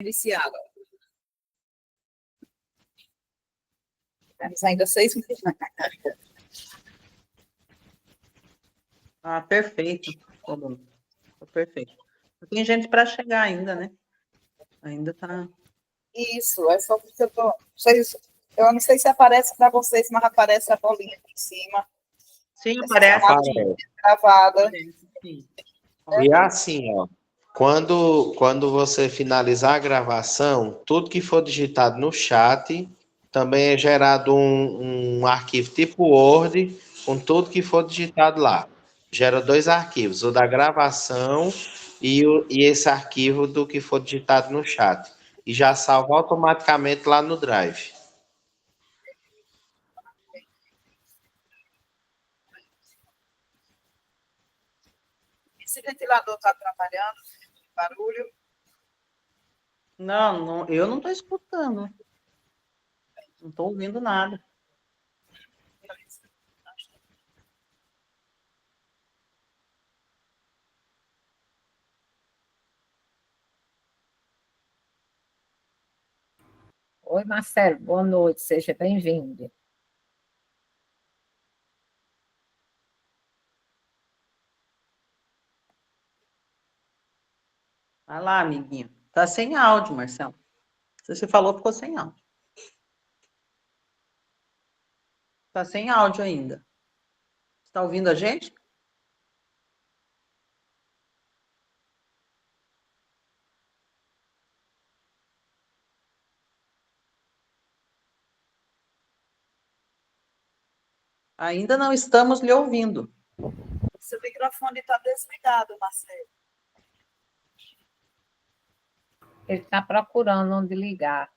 Iniciada. Temos ainda 6 minutos. Perfeito. Perfeito. Tem gente para chegar ainda, né? Ainda tá. Isso, é só porque eu não sei se aparece para vocês, mas aparece a bolinha aqui em cima. Sim, aparece. Gravada. Sim. E assim, ó. Quando você finalizar a gravação, tudo que for digitado no chat também é gerado um arquivo tipo Word com tudo que for digitado lá. Gera 2 arquivos, o da gravação e esse arquivo do que for digitado no chat. E já salva automaticamente lá no Drive. Esse ventilador está atrapalhando? Barulho? Não, eu não estou escutando. Não estou ouvindo nada. Oi, Marcelo, boa noite, seja bem-vindo. Vai lá, amiguinho. Tá sem áudio, Marcelo. Você falou, ficou sem áudio. Tá sem áudio ainda. Está ouvindo a gente? Ainda não estamos lhe ouvindo. Seu microfone está desligado, Marcelo. Ele está procurando onde ligar.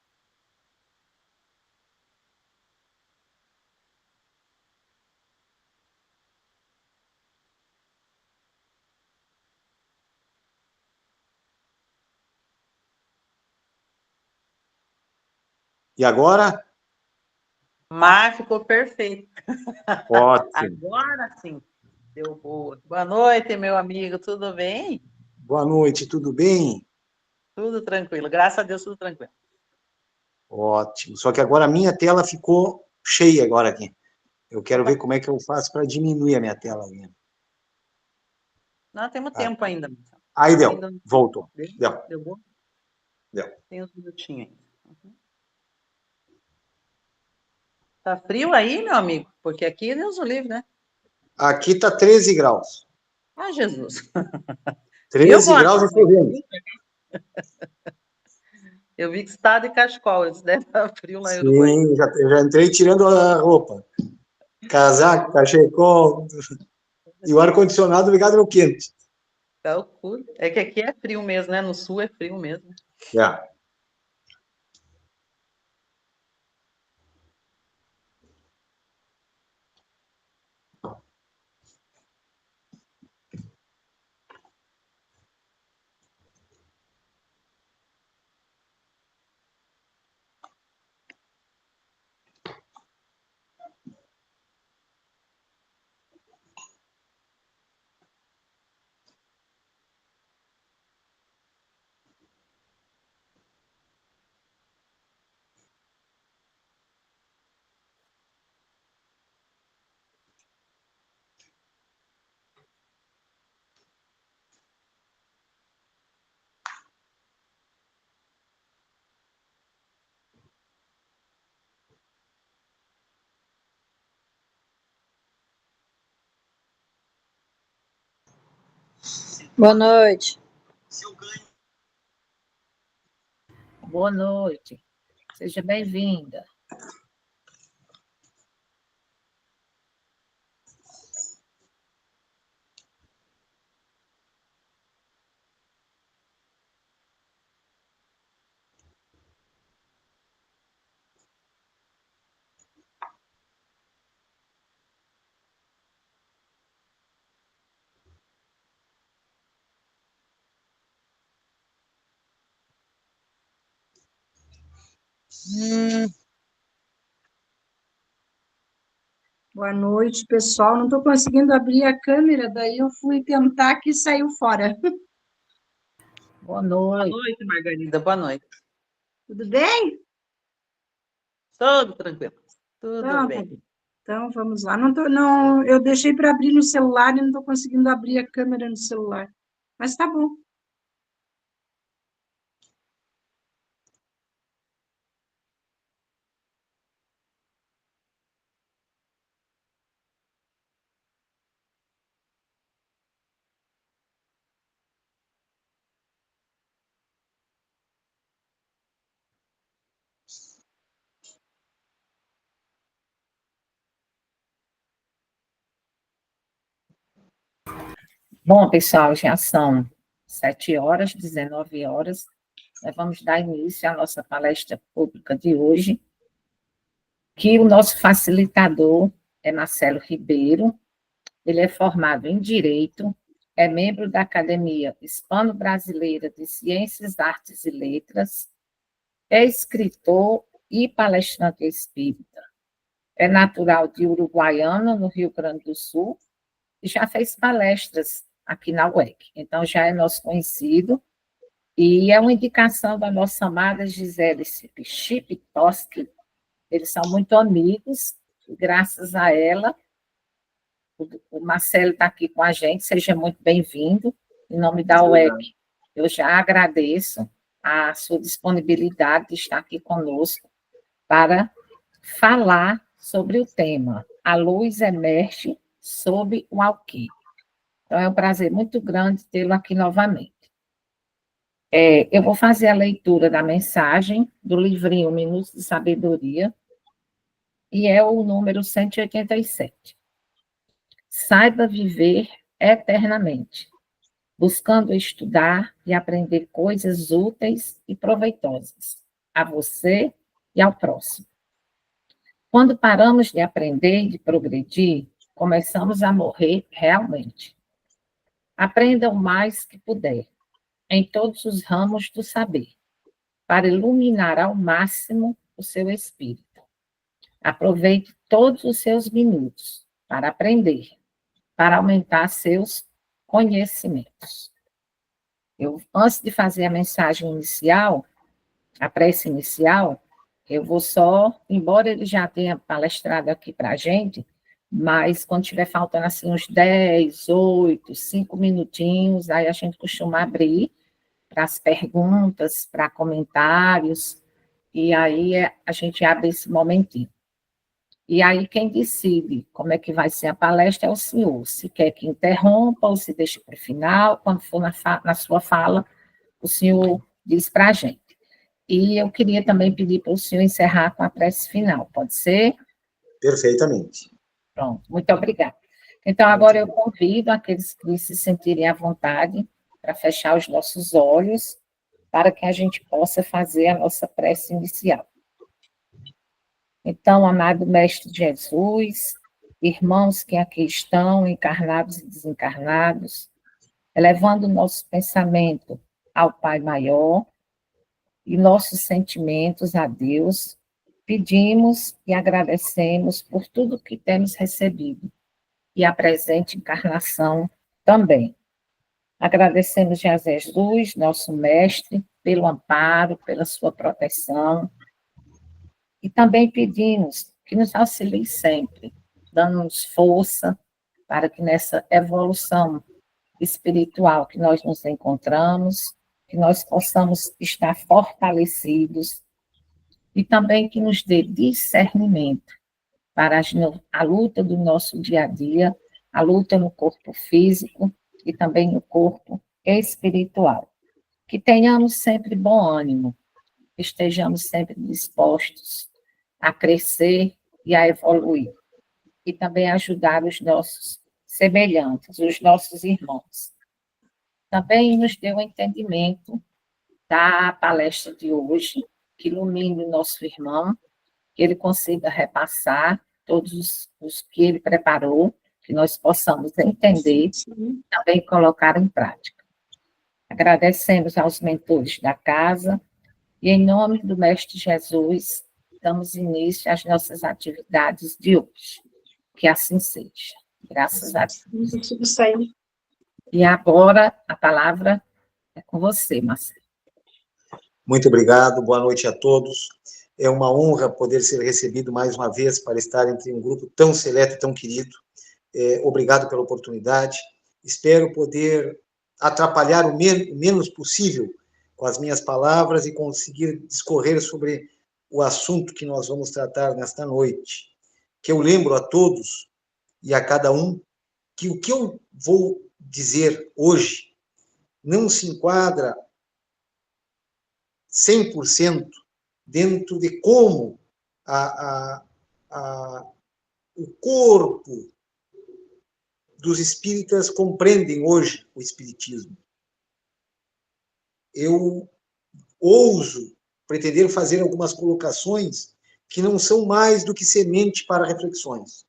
E agora? Mas ficou perfeito. Ótimo. Agora sim. Deu boa. Boa noite, meu amigo. Tudo bem? Boa noite, tudo bem? Tudo tranquilo. Graças a Deus, tudo tranquilo. Ótimo. Só que agora a minha tela ficou cheia agora aqui. Eu quero ver como é que eu faço para diminuir a minha tela. Não, temos tempo ainda. Aí deu. Ainda... Voltou. Deu bom? Deu. Tem uns minutinhos ainda. Tá frio aí, meu amigo? Porque aqui é Deus o livre, né? Aqui tá 13 graus. Ah, Jesus. 13 graus e chovendo. Eu vi que você está de cachecol, isso deve estar frio lá em Uruguai. Sim, já entrei tirando a roupa. Casaco, cachecol. E o ar-condicionado ligado no quente. Calcula. É que aqui é frio mesmo, né? No sul é frio mesmo. Já. Boa noite. Boa noite, seja bem-vinda. Boa noite, pessoal. Não estou conseguindo abrir a câmera, daí eu fui tentar que saiu fora. Boa Boa noite. noite, Margarida. Boa noite. Tudo bem? Tudo tranquilo. Tudo Então, bem. então vamos lá. Não, eu deixei para abrir no celular e não estou conseguindo abrir a câmera no celular. Mas tá bom. Bom, pessoal, já são 7h, 19h. Nós vamos dar início à nossa palestra pública de hoje, que o nosso facilitador é Marcelo Ribeiro. Ele é formado em Direito, é membro da Academia Hispano-Brasileira de Ciências, Artes e Letras, é escritor e palestrante espírita. É natural de Uruguaiana, no Rio Grande do Sul, e já fez palestras aqui na UEC. Então, já é nosso conhecido, e é uma indicação da nossa amada Gisele Chiptoski. Eles são muito amigos, e graças a ela, o Marcelo está aqui com a gente, seja muito bem-vindo, em nome da UEC. Eu já agradeço a sua disponibilidade de estar aqui conosco para falar sobre o tema A Luz Emerge sob o Alquim. Então, é um prazer muito grande tê-lo aqui novamente. Eu vou fazer a leitura da mensagem do livrinho Minutos de Sabedoria, e é o número 187. Saiba viver eternamente, buscando estudar e aprender coisas úteis e proveitosas a você e ao próximo. Quando paramos de aprender e de progredir, começamos a morrer realmente. Aprenda o mais que puder, em todos os ramos do saber, para iluminar ao máximo o seu espírito. Aproveite todos os seus minutos para aprender, para aumentar seus conhecimentos. Antes de fazer a mensagem inicial, a prece inicial, eu vou só, embora ele já tenha palestrado aqui para a gente, mas quando estiver faltando assim uns 10, 8, 5 minutinhos, aí a gente costuma abrir para as perguntas, para comentários, e aí a gente abre esse momentinho. E aí quem decide como é que vai ser a palestra é o senhor, se quer que interrompa ou se deixe para o final, quando for na sua fala, o senhor diz para a gente. E eu queria também pedir para o senhor encerrar com a prece final, pode ser? Perfeitamente. Pronto, muito obrigada. Então, agora eu convido aqueles que se sentirem à vontade para fechar os nossos olhos, para que a gente possa fazer a nossa prece inicial. Então, amado Mestre Jesus, irmãos que aqui estão, encarnados e desencarnados, elevando o nosso pensamento ao Pai Maior e nossos sentimentos a Deus, pedimos e agradecemos por tudo que temos recebido e a presente encarnação também. Agradecemos a Jesus, nosso Mestre, pelo amparo, pela sua proteção, e também pedimos que nos auxilie sempre, dando-nos força para que nessa evolução espiritual que nós nos encontramos, que nós possamos estar fortalecidos e também que nos dê discernimento para a luta do nosso dia a dia, a luta no corpo físico e também no corpo espiritual. Que tenhamos sempre bom ânimo, estejamos sempre dispostos a crescer e a evoluir, e também ajudar os nossos semelhantes, os nossos irmãos. Também nos dê o entendimento da palestra de hoje, que ilumine o nosso irmão, que ele consiga repassar todos os que ele preparou, que nós possamos entender e também colocar em prática. Agradecemos aos mentores da casa e, em nome do Mestre Jesus, damos início às nossas atividades de hoje. Que assim seja. Graças a Deus. Não consigo sair. E agora, a palavra É com você, Marcelo. Muito obrigado, boa noite a todos. É uma honra poder ser recebido mais uma vez para estar entre um grupo tão seleto e tão querido. Obrigado pela oportunidade. Espero poder atrapalhar o menos possível com as minhas palavras e conseguir discorrer sobre o assunto que nós vamos tratar nesta noite. Que eu lembro a todos e a cada um que o que eu vou dizer hoje não se enquadra 100% dentro de como o corpo dos espíritas compreendem hoje o espiritismo. Eu ouso pretender fazer algumas colocações que não são mais do que semente para reflexões.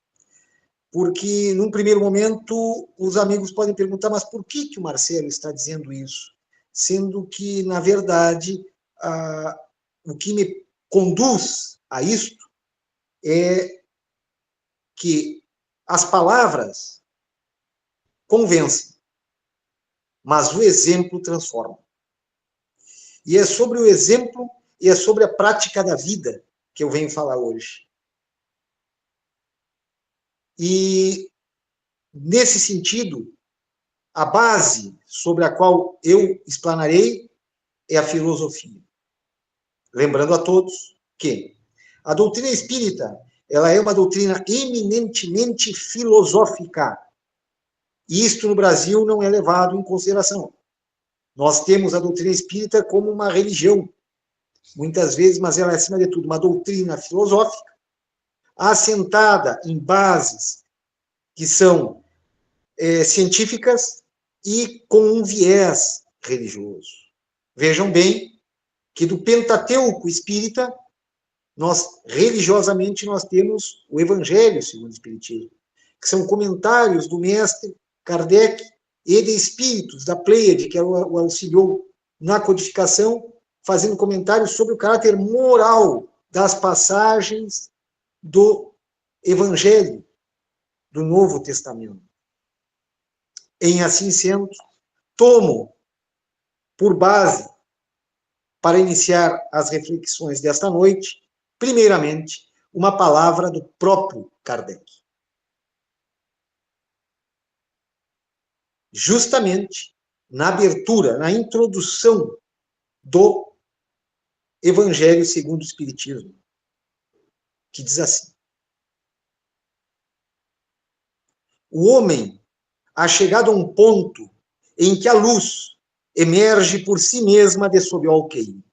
Porque, num primeiro momento, os amigos podem perguntar, mas por que o Marcelo está dizendo isso? Sendo que, na verdade, o que me conduz a isto é que as palavras convencem, mas o exemplo transforma. E é sobre o exemplo e é sobre a prática da vida que eu venho falar hoje. E, nesse sentido, a base sobre a qual eu explanarei é a filosofia. Lembrando a todos que a doutrina espírita ela é uma doutrina eminentemente filosófica. E isto no Brasil não é levado em consideração. Nós temos a doutrina espírita como uma religião, muitas vezes, mas ela é, acima de tudo, uma doutrina filosófica, assentada em bases que são científicas e com um viés religioso. Vejam bem que do Pentateuco espírita, religiosamente, nós temos o Evangelho segundo o Espiritismo, que são comentários do mestre Kardec e de espíritos da Pleiade, que o auxiliou na codificação, fazendo comentários sobre o caráter moral das passagens do Evangelho do Novo Testamento. Em assim sendo, tomo por base, para iniciar as reflexões desta noite, primeiramente, uma palavra do próprio Kardec. Justamente na abertura, na introdução do Evangelho segundo o Espiritismo, que diz assim: o homem ha chegado a um ponto em que a luz emerge por si mesma de sob o alqueire.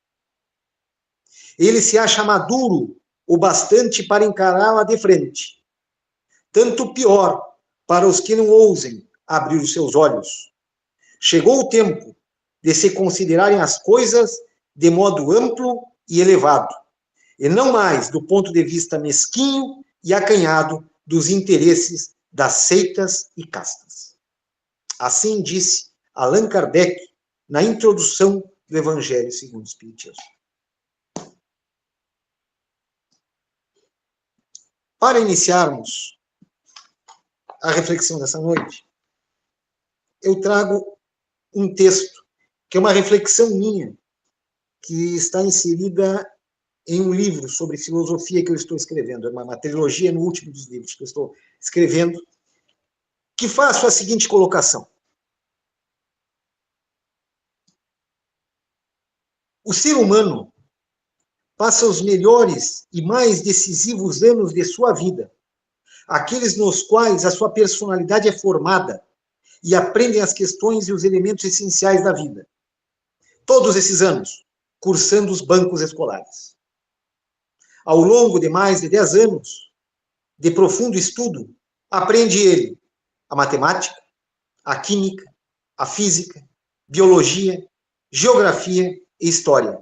Ele se acha maduro o bastante para encará-la de frente. Tanto pior para os que não ousem abrir os seus olhos. Chegou o tempo de se considerarem as coisas de modo amplo e elevado, e não mais do ponto de vista mesquinho e acanhado dos interesses das seitas e castas. Assim disse Allan Kardec na introdução do Evangelho segundo o Espiritismo. Para iniciarmos a reflexão dessa noite, eu trago um texto que é uma reflexão minha, que está inserida em um livro sobre filosofia que eu estou escrevendo, é uma trilogia no último dos livros que eu estou escrevendo, que faço a seguinte colocação. O ser humano passa os melhores e mais decisivos anos de sua vida, aqueles nos quais a sua personalidade é formada e aprendem as questões e os elementos essenciais da vida. Todos esses anos, cursando os bancos escolares. Ao longo de mais de 10 anos de profundo estudo, aprende ele a matemática, a química, a física, biologia, geografia e história.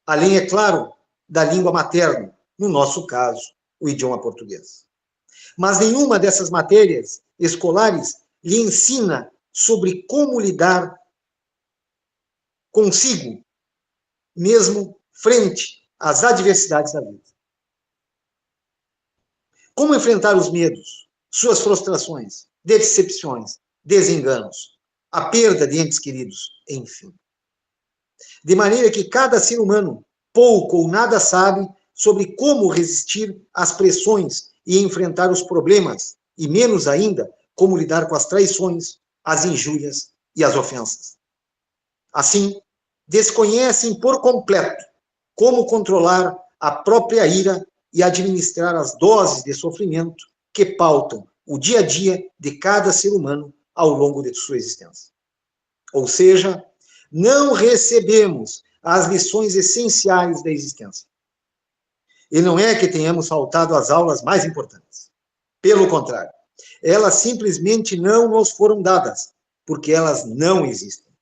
Além, é claro, da língua materna, no nosso caso, o idioma português. Mas nenhuma dessas matérias escolares lhe ensina sobre como lidar consigo, mesmo frente às adversidades da vida. Como enfrentar os medos, suas frustrações, decepções, desenganos, a perda de entes queridos, enfim. de maneira que cada ser humano pouco ou nada sabe sobre como resistir às pressões e enfrentar os problemas, e menos ainda como lidar com as traições, as injúrias e as ofensas. Assim, desconhecem por completo como controlar a própria ira e administrar as doses de sofrimento que pautam o dia a dia de cada ser humano ao longo de sua existência. Ou seja, não recebemos as lições essenciais da existência. E não é que tenhamos faltado às aulas mais importantes. Pelo contrário, elas simplesmente não nos foram dadas, porque elas não existem.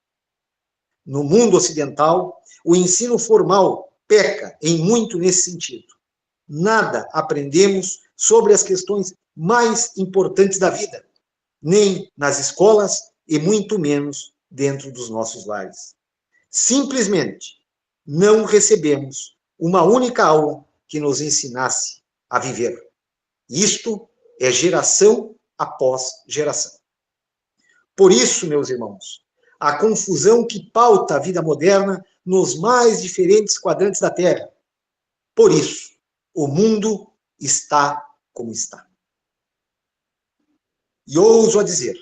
No mundo ocidental, o ensino formal peca em muito nesse sentido. Nada aprendemos sobre as questões mais importantes da vida, nem nas escolas e muito menos dentro dos nossos lares. Simplesmente não recebemos uma única aula que nos ensinasse a viver. Isto é geração após geração. Por isso, meus irmãos, a confusão que pauta a vida moderna nos mais diferentes quadrantes da Terra. Por isso, o mundo está como está. E ouso a dizer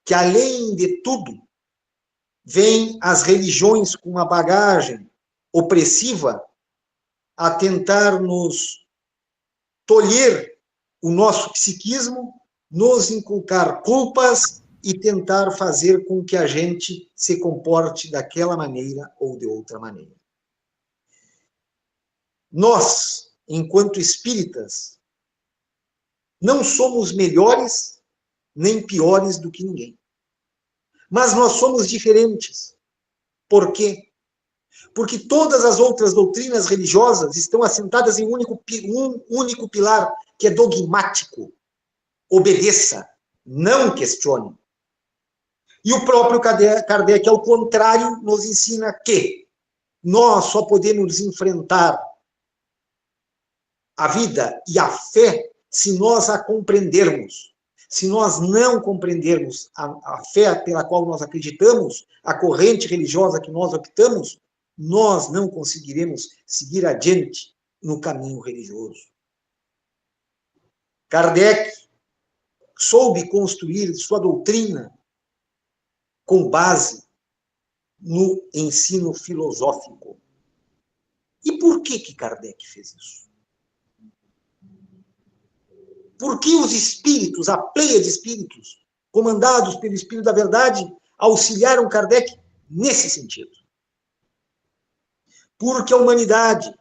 que, além de tudo, vêm as religiões com uma bagagem opressiva a tentar nos tolher o nosso psiquismo, nos inculcar culpas e tentar fazer com que a gente se comporte daquela maneira ou de outra maneira. Nós, enquanto espíritas, não somos melhores nem piores do que ninguém. Mas nós somos diferentes. Por quê? Porque todas as outras doutrinas religiosas estão assentadas em um único pilar, que é dogmático. Obedeça, não questione. E o próprio Kardec, ao contrário, nos ensina que nós só podemos enfrentar a vida e a fé se nós a compreendermos. Se nós não compreendermos a fé pela qual nós acreditamos, a corrente religiosa que nós optamos, nós não conseguiremos seguir adiante no caminho religioso. Kardec soube construir sua doutrina com base no ensino filosófico. E por que Kardec fez isso? Por que os espíritos, a pleia de espíritos, comandados pelo Espírito da Verdade, auxiliaram Kardec nesse sentido? Porque a humanidade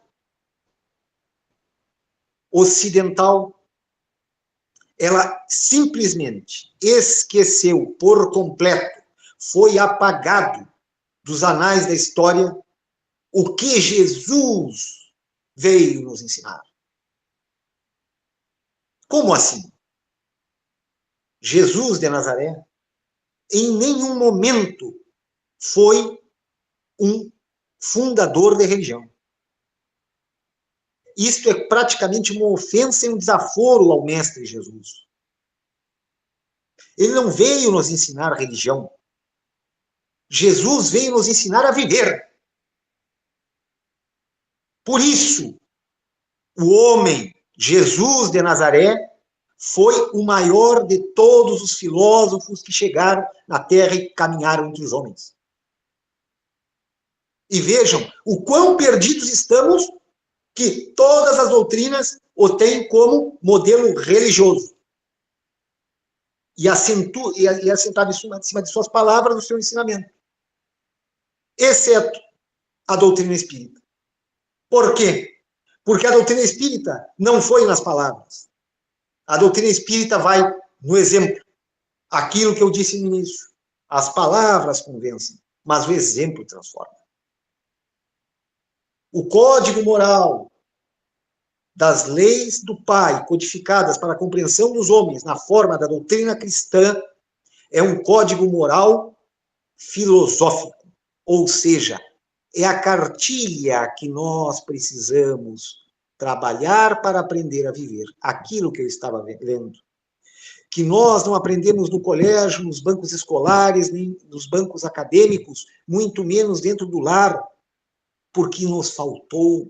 ocidental, ela simplesmente esqueceu por completo, foi apagado dos anais da história o que Jesus veio nos ensinar. Como assim? Jesus de Nazaré, em nenhum momento, foi um fundador de religião. Isto é praticamente uma ofensa e um desaforo ao Mestre Jesus. Ele não veio nos ensinar religião. Jesus veio nos ensinar a viver. Por isso, o homem, Jesus de Nazaré, foi o maior de todos os filósofos que chegaram na Terra e caminharam entre os homens. E vejam o quão perdidos estamos que todas as doutrinas o têm como modelo religioso. E assentado em cima de suas palavras, do seu ensinamento. Exceto a doutrina espírita. Por quê? Porque a doutrina espírita não foi nas palavras. A doutrina espírita vai no exemplo. Aquilo que eu disse no início. As palavras convencem, mas o exemplo transforma. O código moral das leis do Pai, codificadas para a compreensão dos homens na forma da doutrina cristã, é um código moral filosófico. Ou seja, é a cartilha que nós precisamos trabalhar para aprender a viver. Aquilo que eu estava lendo. que nós não aprendemos no colégio, nos bancos escolares, nem nos bancos acadêmicos, muito menos dentro do lar, porque nos faltou.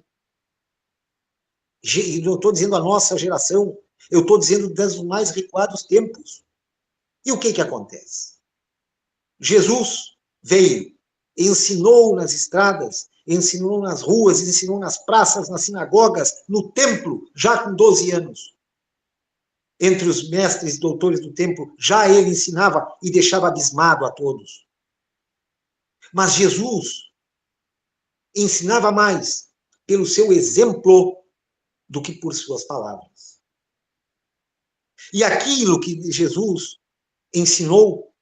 E não estou dizendo a nossa geração, eu estou dizendo dos mais recuados tempos. E o que acontece? Jesus veio, ensinou nas estradas, ensinou nas ruas, ensinou nas praças, nas sinagogas, no templo, já com 12 anos. Entre os mestres e doutores do templo, já ele ensinava e deixava abismado a todos. Mas Jesus ensinava mais pelo seu exemplo do que por suas palavras. E aquilo que Jesus ensinou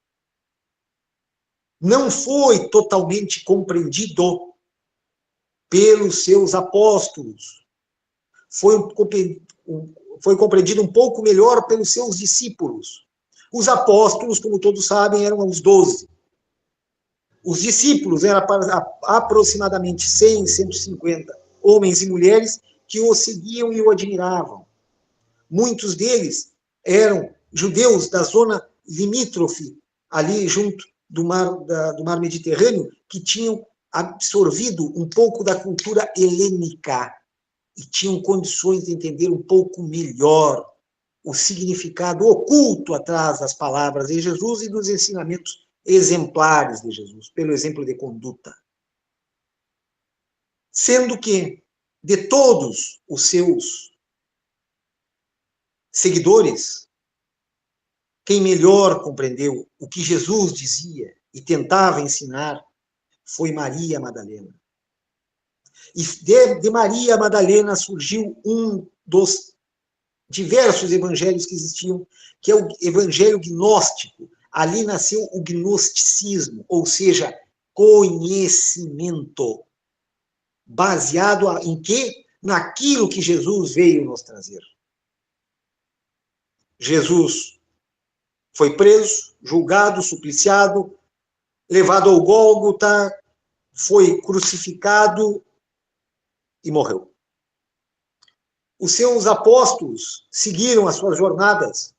não foi totalmente compreendido pelos seus apóstolos. Foi compreendido um pouco melhor pelos seus discípulos. Os apóstolos, como todos sabem, eram os 12. Os discípulos eram aproximadamente 100, 150 homens e mulheres que o seguiam e o admiravam. Muitos deles eram judeus da zona limítrofe, ali junto do mar Mediterrâneo, que tinham absorvido um pouco da cultura helênica e tinham condições de entender um pouco melhor o significado oculto atrás das palavras de Jesus e dos ensinamentos exemplares de Jesus, pelo exemplo de conduta. Sendo que, de todos os seus seguidores, quem melhor compreendeu o que Jesus dizia e tentava ensinar foi Maria Madalena. E de Maria Madalena surgiu um dos diversos evangelhos que existiam, que é o evangelho gnóstico. Ali nasceu o gnosticismo, ou seja, conhecimento. Baseado em quê? Naquilo que Jesus veio nos trazer. Jesus foi preso, julgado, supliciado, levado ao Gólgota, foi crucificado e morreu. Os seus apóstolos seguiram as suas jornadas.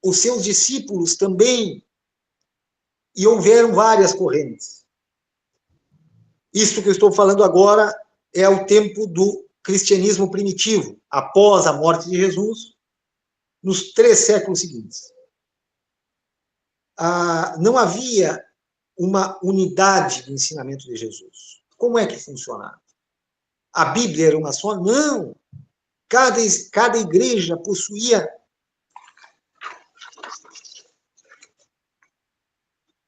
Os seus discípulos também. E houveram várias correntes. Isto que eu estou falando agora é o tempo do cristianismo primitivo, após a morte de Jesus, nos 3 séculos seguintes. Não havia uma unidade do ensinamento de Jesus. Como é que funcionava? A Bíblia era uma só? Não. Cada igreja possuía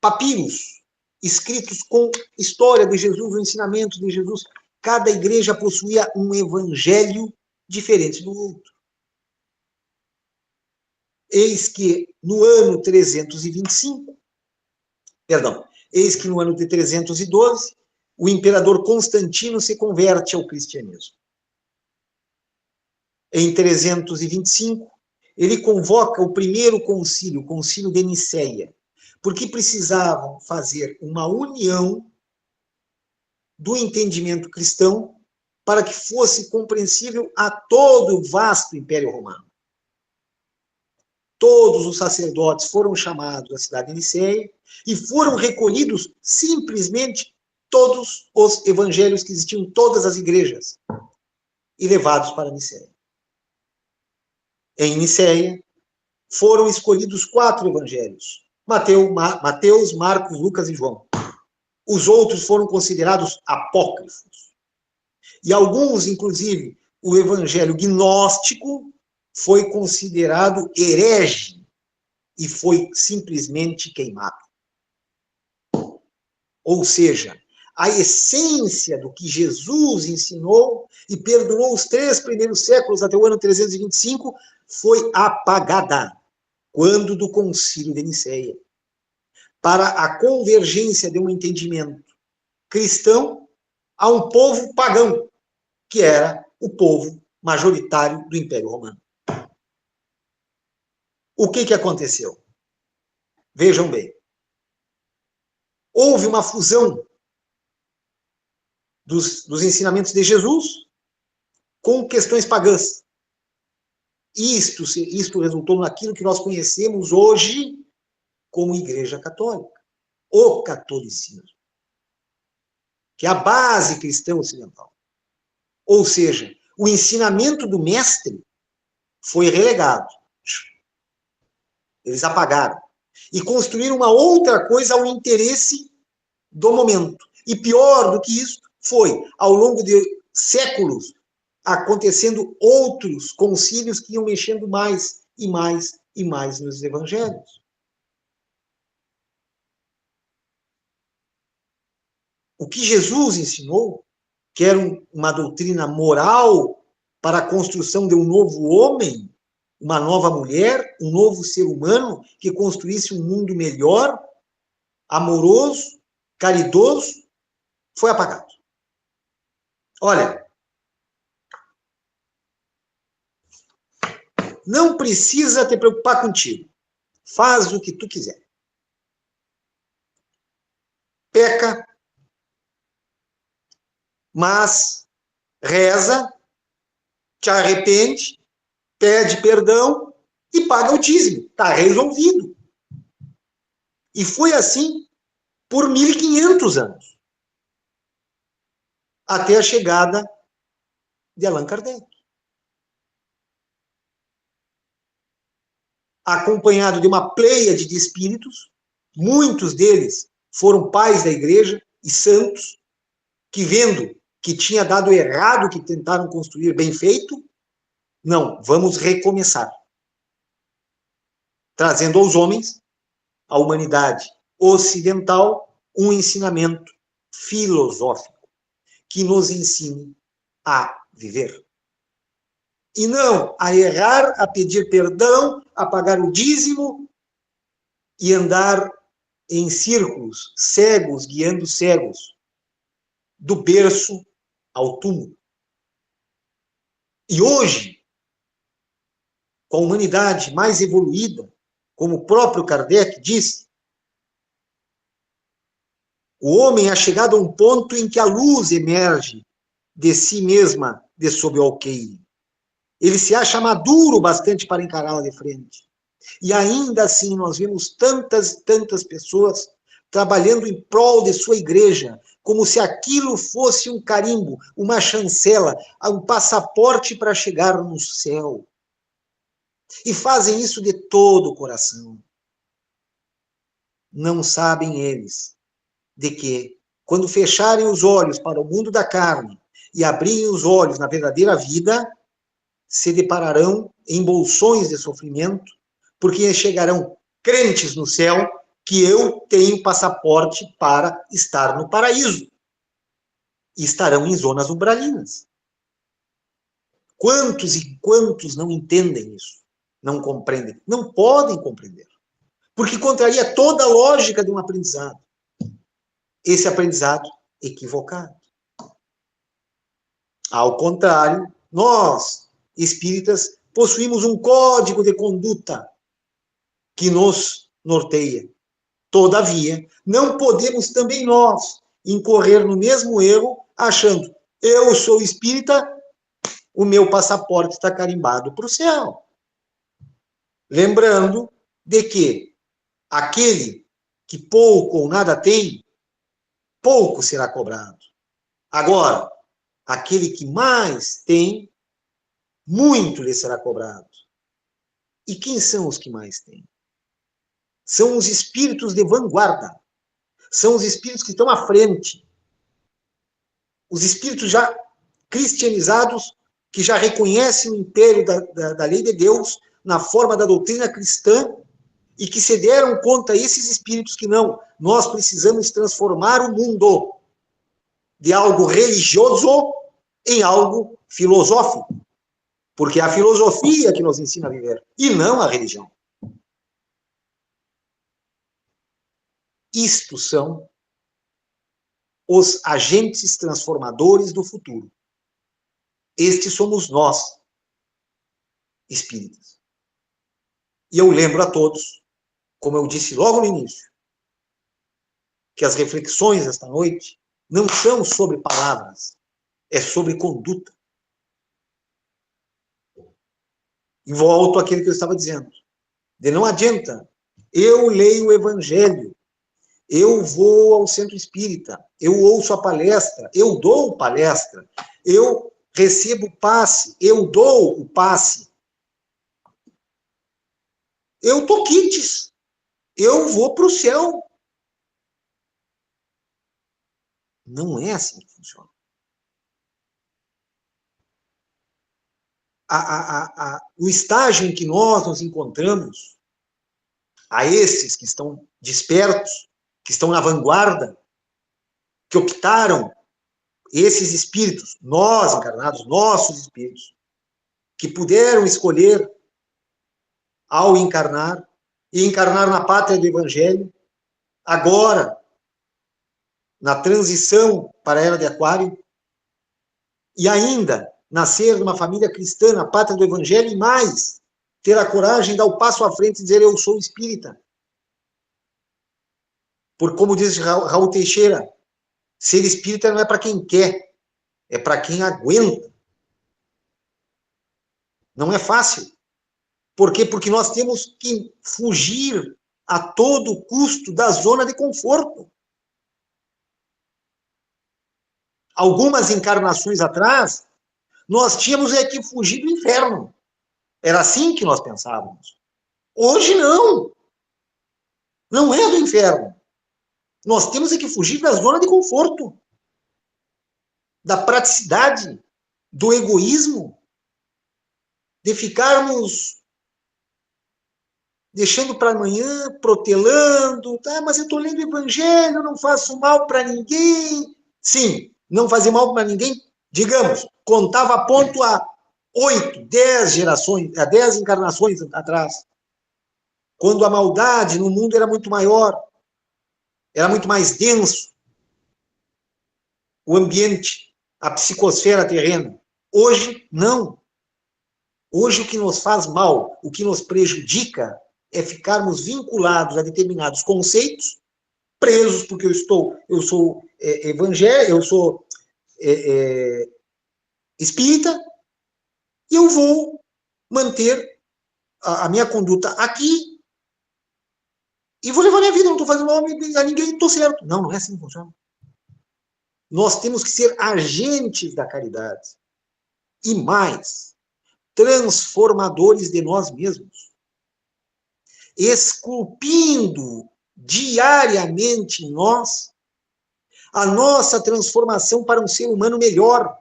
papiros escritos com história de Jesus, o ensinamento de Jesus. Cada igreja possuía um evangelho diferente do outro. Eis que no ano 325, eis que no ano de 312, o imperador Constantino se converte ao cristianismo. Em 325, ele convoca o primeiro concílio, o concílio de Nicéia, porque precisavam fazer uma união do entendimento cristão para que fosse compreensível a todo o vasto Império Romano. Todos os sacerdotes foram chamados à cidade de Nicéia e foram recolhidos simplesmente todos os evangelhos que existiam em todas as igrejas e levados para Nicéia. Em Nicéia foram escolhidos 4 evangelhos: Mateus, Marcos, Lucas e João. Os outros foram considerados apócrifos. E alguns, inclusive, o evangelho gnóstico foi considerado herege e foi simplesmente queimado. Ou seja, a essência do que Jesus ensinou e perdurou os 3 primeiros séculos até o ano 325 foi apagada quando do concílio de Nicéia, para a convergência de um entendimento cristão a um povo pagão, que era o povo majoritário do Império Romano. O que aconteceu? Vejam bem. Houve uma fusão dos ensinamentos de Jesus com questões pagãs. Isto resultou naquilo que nós conhecemos hoje como Igreja Católica, o catolicismo, que é a base cristã ocidental. Ou seja, o ensinamento do mestre foi relegado. Eles apagaram. E construíram uma outra coisa ao interesse do momento. E pior do que isso, foi, ao longo de séculos, acontecendo outros concílios que iam mexendo mais e mais e mais nos evangelhos. O que Jesus ensinou, que era uma doutrina moral para a construção de um novo homem, uma nova mulher, um novo ser humano que construísse um mundo melhor, amoroso, caridoso, foi apagado. Olha, não precisa te preocupar contigo. Faz o que tu quiser. Peca, mas reza, te arrepende, pede perdão e paga o dízimo. Está resolvido. E foi assim por 1500 anos. Até a chegada de Allan Kardec. Acompanhado de uma pleiade de espíritos, muitos deles foram pais da igreja e santos, que vendo que tinha dado errado, que tentaram construir bem feito, não, vamos recomeçar. Trazendo aos homens, à humanidade ocidental, um ensinamento filosófico que nos ensine a viver. E não a errar, a pedir perdão, a pagar o dízimo e andar em círculos, cegos, guiando cegos, do berço ao túmulo. E hoje, com a humanidade mais evoluída, como o próprio Kardec disse, o homem é chegado a um ponto em que a luz emerge de si mesma, de sob o alqueire. Ele se acha maduro bastante para encará-la de frente. E ainda assim nós vemos tantas pessoas trabalhando em prol de sua igreja, como se aquilo fosse um carimbo, uma chancela, um passaporte para chegar no céu. E fazem isso de todo o coração. Não sabem eles de que, quando fecharem os olhos para o mundo da carne e abrirem os olhos na verdadeira vida, se depararão em bolsões de sofrimento, porque chegarão crentes no céu que eu tenho passaporte para estar no paraíso. E estarão em zonas umbralinas. Quantos e quantos não entendem isso? Não compreendem? Não podem compreender. Porque contraria toda a lógica de um aprendizado. Esse aprendizado equivocado. Ao contrário, nós, espíritas, possuímos um código de conduta que nos norteia. Todavia, não podemos também nós incorrer no mesmo erro, achando, eu sou espírita, o meu passaporte está carimbado para o céu. Lembrando de que aquele que pouco ou nada tem, pouco será cobrado. Agora, aquele que mais tem, muito lhe será cobrado. E quem são os que mais têm? São os espíritos de vanguarda. São os espíritos que estão à frente. Os espíritos já cristianizados, que já reconhecem o império da lei de Deus na forma da doutrina cristã e que se deram conta, esses espíritos, que não, nós precisamos transformar o mundo de algo religioso em algo filosófico. Porque é a filosofia que nos ensina a viver, e não a religião. Isto são os agentes transformadores do futuro. Estes somos nós, espíritas. E eu lembro a todos, como eu disse logo no início, que as reflexões desta noite não são sobre palavras, é sobre conduta. E volto àquilo que eu estava dizendo. De não adianta. Eu leio o Evangelho, eu vou ao centro espírita, eu ouço a palestra, eu dou palestra, eu recebo passe, eu dou o passe. Eu tô quites, eu vou para o céu. Não é assim que funciona. O estágio em que nós nos encontramos, a esses que estão despertos, que estão na vanguarda, que optaram, esses espíritos, nós encarnados, nossos espíritos, que puderam escolher ao encarnar, e encarnar na pátria do Evangelho, agora, na transição para a Era de Aquário, e ainda nascer numa família cristã, na pátria do Evangelho, e mais, ter a coragem de dar o passo à frente e dizer, eu sou espírita. Porque, como diz Raul Teixeira, ser espírita não é para quem quer, é para quem aguenta. Não é fácil. Por quê? Porque nós temos que fugir a todo custo da zona de conforto. Algumas encarnações atrás, nós tínhamos que fugir do inferno. Era assim que nós pensávamos. Hoje não. Não é do inferno. Nós temos que fugir da zona de conforto, da praticidade, do egoísmo, de ficarmos deixando para amanhã, protelando, tá, mas eu estou lendo o Evangelho, não faço mal para ninguém. Sim, não fazer mal para ninguém, digamos, contava a ponto há 8, 10 gerações, há 10 encarnações atrás, quando a maldade no mundo era muito maior, era muito mais denso, o ambiente, a psicosfera terrena. Hoje, não. Hoje, o que nos faz mal, o que nos prejudica, é ficarmos vinculados a determinados conceitos, presos, porque eu sou evangélico, eu sou espírita, e eu vou manter a minha conduta aqui e vou levar minha vida, não estou fazendo mal a ninguém, estou certo. Não, não é assim que funciona. Nós temos que ser agentes da caridade. E mais, transformadores de nós mesmos. Esculpindo diariamente em nós a nossa transformação para um ser humano melhor,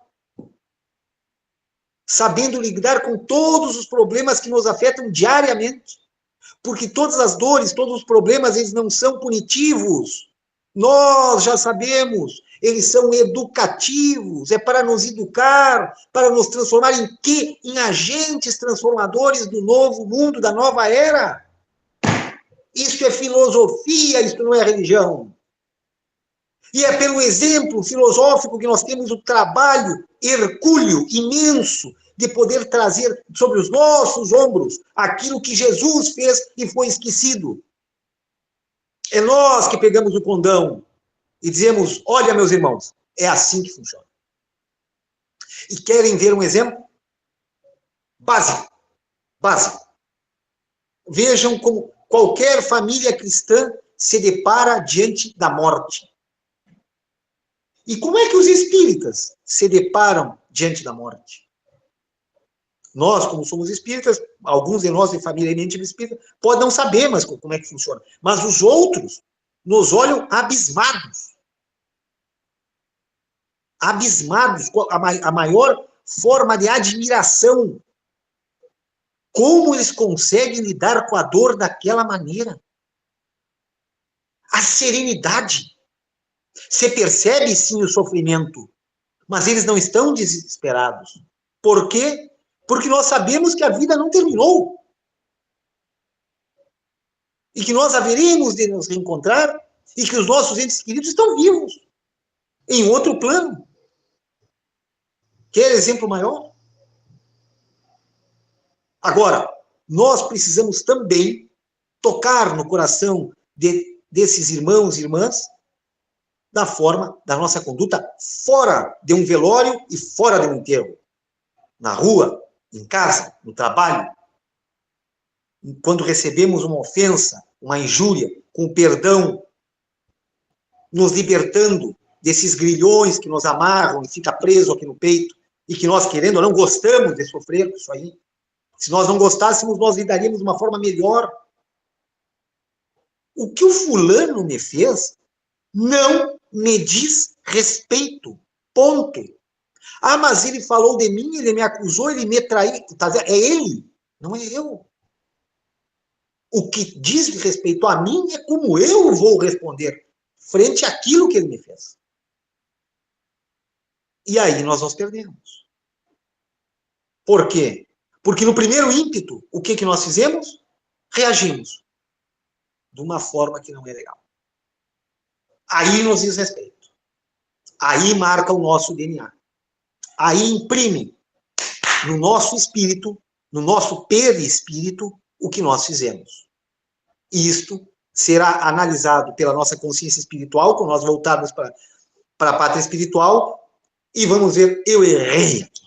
sabendo lidar com todos os problemas que nos afetam diariamente, porque todas as dores, todos os problemas, eles não são punitivos, nós já sabemos, eles são educativos, é para nos educar, para nos transformar em quê? Em agentes transformadores do novo mundo, da nova era. Isso é filosofia, isso não é religião. E é pelo exemplo filosófico que nós temos o trabalho hercúleo, imenso, de poder trazer sobre os nossos ombros aquilo que Jesus fez e foi esquecido. É nós que pegamos o condão e dizemos, olha, meus irmãos, é assim que funciona. E querem ver um exemplo? Básico. Básico. Vejam como qualquer família cristã se depara diante da morte. E como é que os espíritas se deparam diante da morte? Nós, como somos espíritas, alguns de nós de família eminentemente espírita, podem não saber mas como é que funciona. Mas os outros nos olham abismados. Abismados, a maior forma de admiração. Como eles conseguem lidar com a dor daquela maneira? A serenidade. Você percebe, sim, o sofrimento, mas eles não estão desesperados. Por quê? Porque nós sabemos que a vida não terminou. E que nós haveremos de nos reencontrar e que os nossos entes queridos estão vivos, em outro plano. Quer exemplo maior? Agora, nós precisamos também tocar no coração desses irmãos e irmãs da forma da nossa conduta fora de um velório e fora de um enterro. Na rua, em casa, no trabalho, quando recebemos uma ofensa, uma injúria, com perdão, nos libertando desses grilhões que nos amarram e fica preso aqui no peito, e que nós, querendo ou não, gostamos de sofrer com isso aí. Se nós não gostássemos, nós lidaríamos de uma forma melhor. O que o fulano me fez não me diz respeito. Ponto. Ah, mas ele falou de mim, ele me acusou, ele me traiu. É ele, não é eu. O que diz respeito a mim é como eu vou responder frente àquilo que ele me fez. E aí nós nos perdemos. Por quê? Porque no primeiro ímpeto, o que nós fizemos? Reagimos de uma forma que não é legal. Aí nos diz respeito. Aí marca o nosso DNA. Aí imprime no nosso espírito, no nosso perispírito, o que nós fizemos. E isto será analisado pela nossa consciência espiritual, quando nós voltarmos para a pátria espiritual, e vamos ver, eu errei aqui.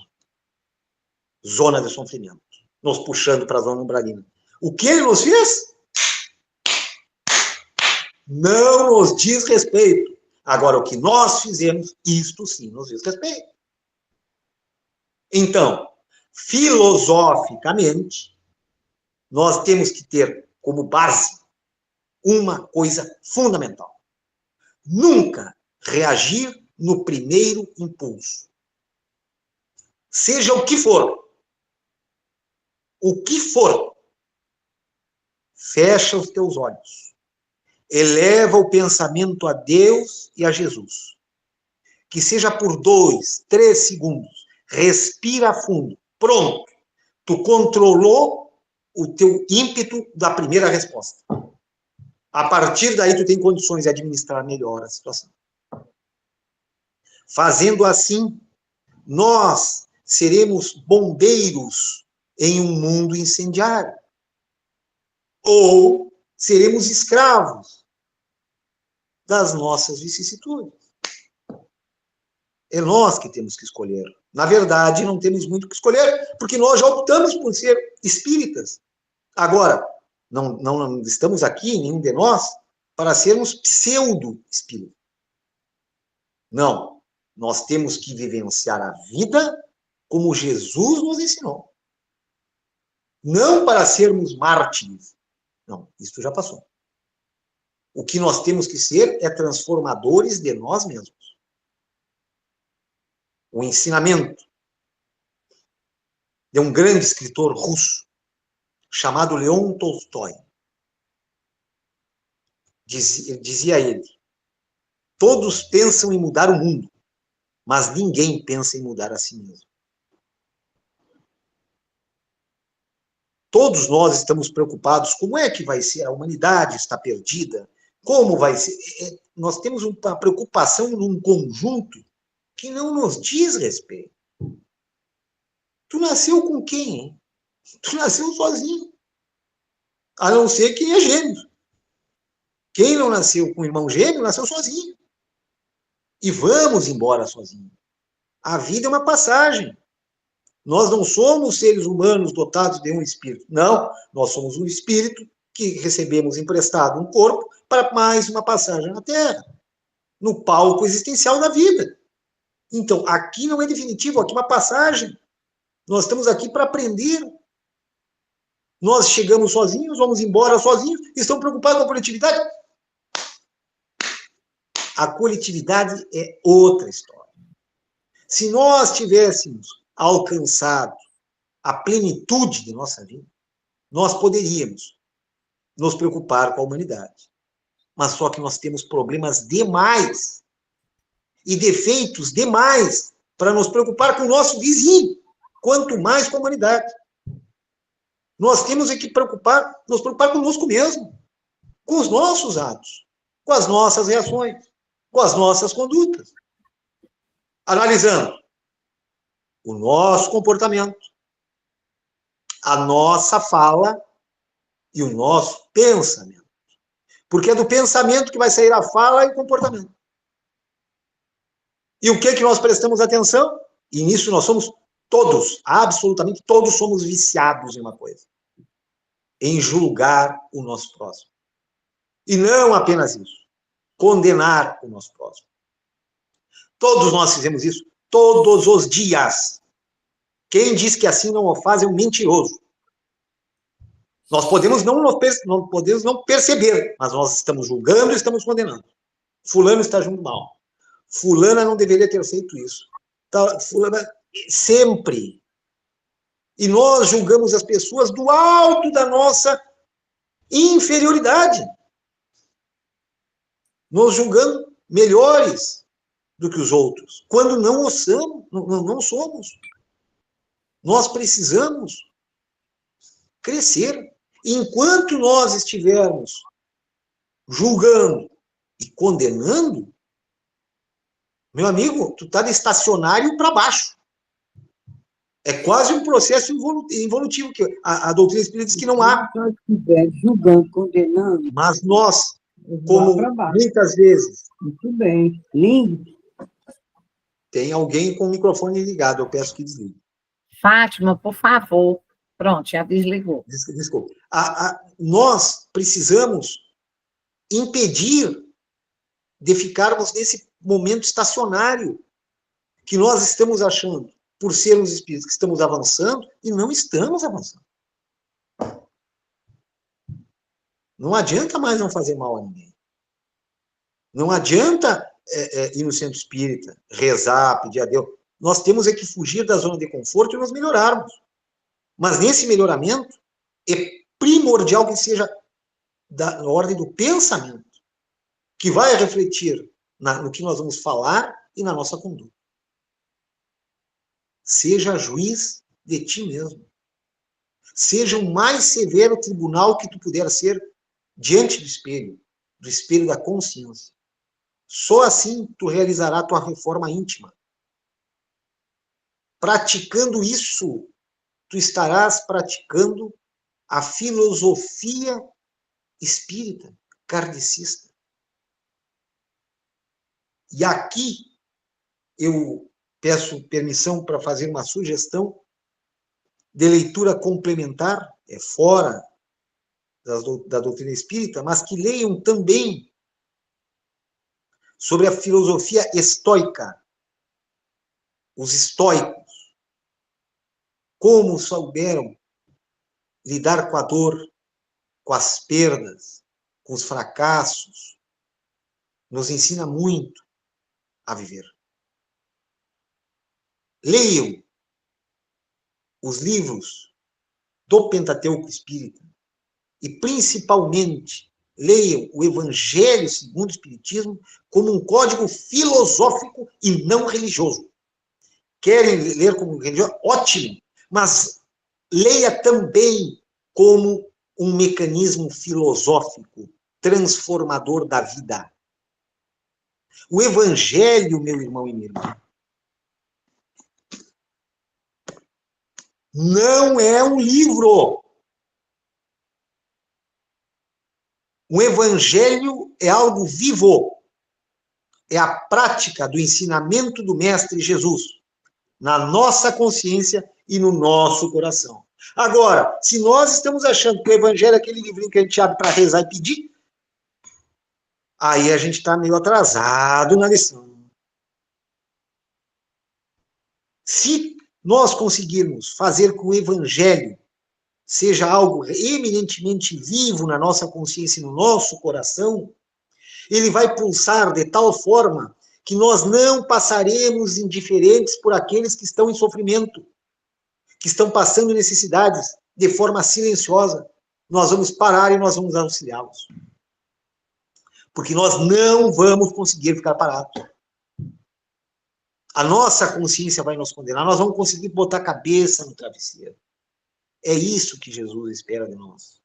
Zona de sofrimento. Nos puxando para a zona umbralina. O que ele nos fez? Não nos diz respeito. Agora, o que nós fizemos, isto sim nos diz respeito. Então, filosoficamente, nós temos que ter como base uma coisa fundamental. Nunca reagir no primeiro impulso. Seja o que for. O que for. Fecha os teus olhos. Eleva o pensamento a Deus e a Jesus. Que seja por 2, 3 segundos. Respira fundo. Pronto. Tu controlou o teu ímpeto da primeira resposta. A partir daí, tu tem condições de administrar melhor a situação. Fazendo assim, nós seremos bombeiros em um mundo incendiário. Ou seremos escravos das nossas vicissitudes. É nós que temos que escolher. Na verdade, não temos muito o que escolher, porque nós já optamos por ser espíritas. Agora, não estamos aqui, nenhum de nós, para sermos pseudo-espíritas. Não. Nós temos que vivenciar a vida como Jesus nos ensinou. Não para sermos mártires. Não, isso já passou. O que nós temos que ser é transformadores de nós mesmos. O ensinamento de um grande escritor russo chamado Leon Tolstói. Dizia ele, todos pensam em mudar o mundo, mas ninguém pensa em mudar a si mesmo. Todos nós estamos preocupados, como é que vai ser? A humanidade está perdida? Como vai ser? Nós temos uma preocupação num conjunto que não nos diz respeito. Tu nasceu com quem, hein? Tu nasceu sozinho. A não ser quem é gêmeo. Quem não nasceu com irmão gêmeo, nasceu sozinho. E vamos embora sozinho. A vida é uma passagem. Nós não somos seres humanos dotados de um espírito. Não, nós somos um espírito que recebemos emprestado um corpo para mais uma passagem na Terra, no palco existencial da vida. Então, aqui não é definitivo, aqui é uma passagem. Nós estamos aqui para aprender. Nós chegamos sozinhos, vamos embora sozinhos, estamos preocupados com a coletividade. A coletividade é outra história. Se nós tivéssemos alcançado a plenitude de nossa vida, nós poderíamos nos preocupar com a humanidade. Mas só que nós temos problemas demais e defeitos demais para nos preocupar com o nosso vizinho, quanto mais com a humanidade. Nós temos que nos preocupar conosco mesmo, com os nossos atos, com as nossas reações, com as nossas condutas. Analisando o nosso comportamento, a nossa fala e o nosso pensamento. Porque é do pensamento que vai sair a fala e o comportamento. E o que nós prestamos atenção? E nisso nós somos todos, absolutamente todos somos viciados em uma coisa. em julgar o nosso próximo. E não apenas isso, condenar o nosso próximo. Todos nós fizemos isso, todos os dias. Quem diz que assim não o faz é um mentiroso. Nós podemos não perceber, mas nós estamos julgando e estamos condenando. Fulano está agindo mal. Fulana não deveria ter feito isso. Fulana, sempre. E nós julgamos as pessoas do alto da nossa inferioridade. Nós julgando melhores do que os outros, quando não o somos, não somos. Nós precisamos crescer. Enquanto nós estivermos julgando e condenando, meu amigo, tu está de estacionário para baixo. É quase um processo involutivo, que a doutrina espírita diz que não há. Se nós estivermos julgando, condenando, Mas nós, vamos como para baixo. muitas vezes, Muito bem. Lindo. tem alguém com o microfone ligado, eu peço que desligue. Fátima, por favor. Pronto, já desligou. Desculpa. Nós precisamos impedir de ficarmos nesse momento estacionário que nós estamos achando, por sermos espíritos, que estamos avançando, e não estamos avançando. Não adianta mais não fazer mal a ninguém. Não adianta ir no centro espírita, rezar, pedir a Deus. Nós temos que fugir da zona de conforto e nos melhorarmos. Mas nesse melhoramento, é primordial que seja da ordem do pensamento, que vai refletir no que nós vamos falar e na nossa conduta. Seja juiz de ti mesmo. Seja o mais severo tribunal que tu puder ser diante do espelho da consciência. Só assim tu realizará a tua reforma íntima. Praticando isso, tu estarás praticando a filosofia espírita, kardecista. E aqui eu peço permissão para fazer uma sugestão de leitura complementar, fora da doutrina espírita, mas que leiam também sobre a filosofia estoica, os estoicos, como souberam lidar com a dor, com as perdas, com os fracassos. Nos ensina muito a viver. Leiam os livros do Pentateuco Espírita e, principalmente, leiam o Evangelho segundo o Espiritismo como um código filosófico e não religioso. Querem ler como religioso? Ótimo! Mas leia também como um mecanismo filosófico transformador da vida. O Evangelho, meu irmão e minha irmã, não é um livro. O Evangelho é algo vivo. É a prática do ensinamento do Mestre Jesus na nossa consciência e no nosso coração. Agora, se nós estamos achando que o Evangelho é aquele livrinho que a gente abre para rezar e pedir, aí a gente está meio atrasado na lição. Se nós conseguirmos fazer com o Evangelho seja algo eminentemente vivo na nossa consciência e no nosso coração, ele vai pulsar de tal forma que nós não passaremos indiferentes por aqueles que estão em sofrimento, que estão passando necessidades de forma silenciosa. Nós vamos parar e nós vamos auxiliá-los. Porque nós não vamos conseguir ficar parados. A nossa consciência vai nos condenar, nós vamos conseguir botar a cabeça no travesseiro. É isso que Jesus espera de nós.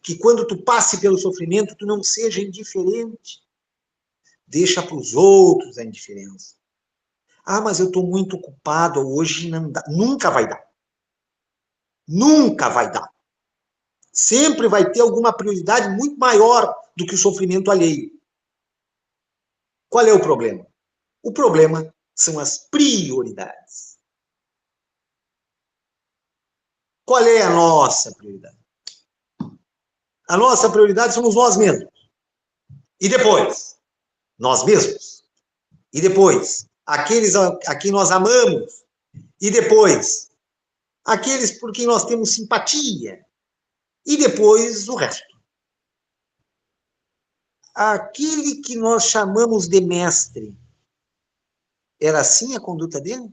Que quando tu passe pelo sofrimento, tu não seja indiferente. Deixa para os outros a indiferença. Ah, mas eu estou muito ocupado, hoje não dá. Nunca vai dar. Nunca vai dar. Sempre vai ter alguma prioridade muito maior do que o sofrimento alheio. Qual é o problema? O problema são as prioridades. Qual é a nossa prioridade? A nossa prioridade somos nós mesmos. E depois, nós mesmos. E depois, aqueles a quem nós amamos. E depois, aqueles por quem nós temos simpatia. E depois, o resto. Aquele que nós chamamos de mestre, era assim a conduta dele?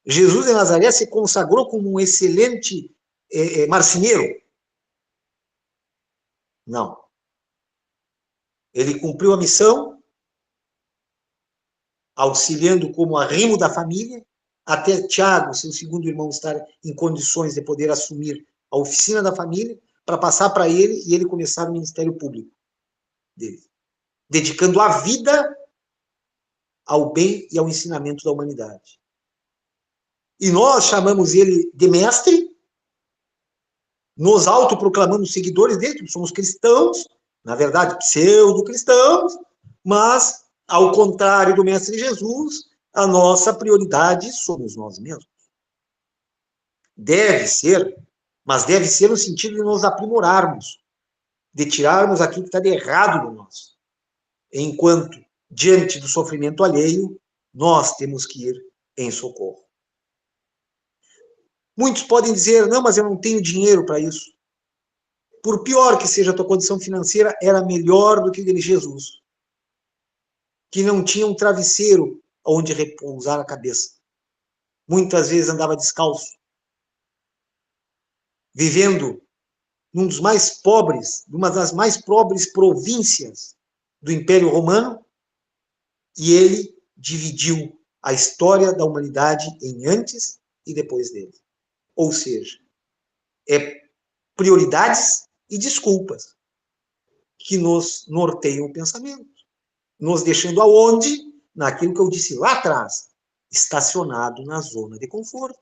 Jesus de Nazaré se consagrou como um excelente marceneiro? Não. Ele cumpriu a missão, auxiliando como arrimo da família, até Tiago, seu segundo irmão, estar em condições de poder assumir a oficina da família, para passar para ele e ele começar o ministério público dele, dedicando a vida ao bem e ao ensinamento da humanidade. E nós chamamos ele de mestre, nos autoproclamamos seguidores dele, somos cristãos, na verdade, pseudo-cristãos, mas, ao contrário do Mestre Jesus, a nossa prioridade somos nós mesmos. Deve ser, mas deve ser no sentido de nos aprimorarmos, de tirarmos aquilo que está de errado no nós. Enquanto, diante do sofrimento alheio, nós temos que ir em socorro. Muitos podem dizer, não, mas eu não tenho dinheiro para isso. Por pior que seja a tua condição financeira, era melhor do que de Jesus, que não tinha um travesseiro onde repousar a cabeça. Muitas vezes andava descalço, vivendo num dos mais pobres, numa das mais pobres províncias do Império Romano, e ele dividiu a história da humanidade em antes e depois dele. Ou seja, prioridades e desculpas que nos norteiam o pensamento, nos deixando aonde? Naquilo que eu disse lá atrás, estacionado na zona de conforto.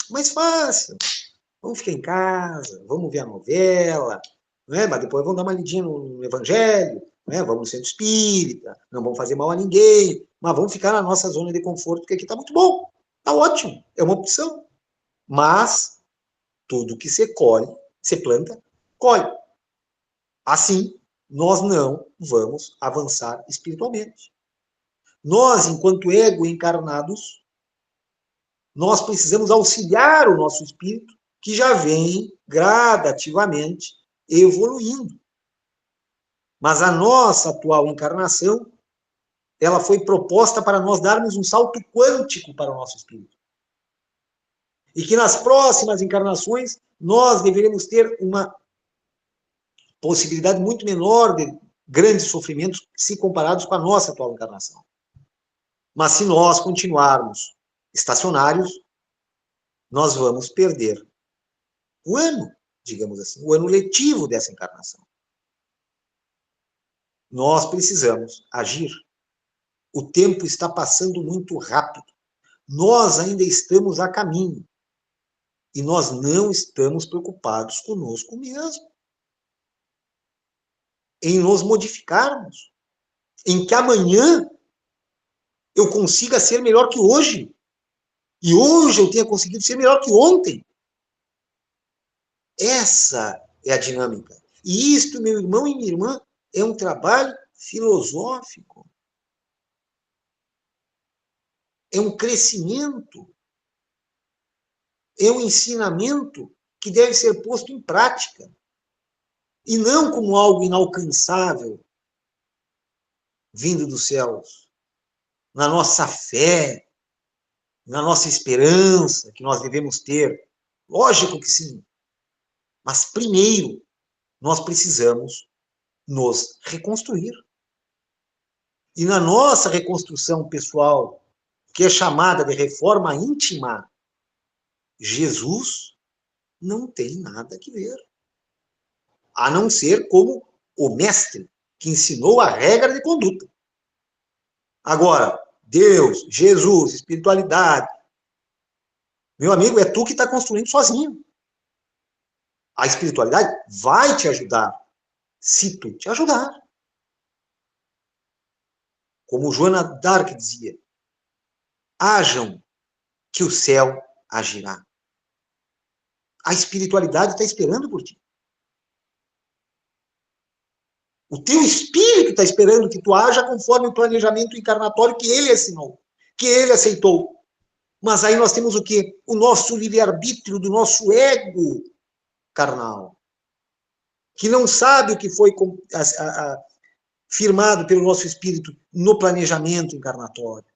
Mais fácil. Vamos ficar em casa, vamos ver a novela, né? Mas depois vamos dar uma lidinha no Evangelho, né? Vamos no centro espírita, não vamos fazer mal a ninguém, mas vamos ficar na nossa zona de conforto, porque aqui está muito bom, está ótimo, é uma opção. Mas tudo que você colhe, você planta, colhe. Assim, nós não vamos avançar espiritualmente. Nós, enquanto ego encarnados, nós precisamos auxiliar o nosso espírito, que já vem gradativamente evoluindo. Mas a nossa atual encarnação, ela foi proposta para nós darmos um salto quântico para o nosso espírito. E que nas próximas encarnações, nós deveremos ter uma possibilidade muito menor de grandes sofrimentos se comparados com a nossa atual encarnação. Mas se nós continuarmos estacionários, nós vamos perder o ano, digamos assim, o ano letivo dessa encarnação. Nós precisamos agir. O tempo está passando muito rápido. Nós ainda estamos a caminho. E nós não estamos preocupados conosco mesmo. Em nos modificarmos. Em que amanhã eu consiga ser melhor que hoje. E hoje eu tenha conseguido ser melhor que ontem. Essa é a dinâmica. E isto, meu irmão e minha irmã, é um trabalho filosófico. É um crescimento. É um ensinamento que deve ser posto em prática. E não como algo inalcançável, vindo dos céus. Na nossa fé, na nossa esperança que nós devemos ter. Lógico que sim. Mas primeiro, nós precisamos nos reconstruir. E na nossa reconstrução pessoal, que é chamada de reforma íntima, Jesus não tem nada que ver. A não ser como o mestre que ensinou a regra de conduta. Agora, Deus, Jesus, espiritualidade, meu amigo, é tu que está construindo sozinho. A espiritualidade vai te ajudar, se tu te ajudar. Como Joana d'Arc dizia, hajam que o céu agirá. A espiritualidade está esperando por ti. O teu espírito está esperando que tu haja conforme o planejamento encarnatório que ele assinou, que ele aceitou. Mas aí nós temos o quê? O nosso livre-arbítrio do nosso ego carnal, que não sabe o que foi firmado pelo nosso espírito no planejamento encarnatório.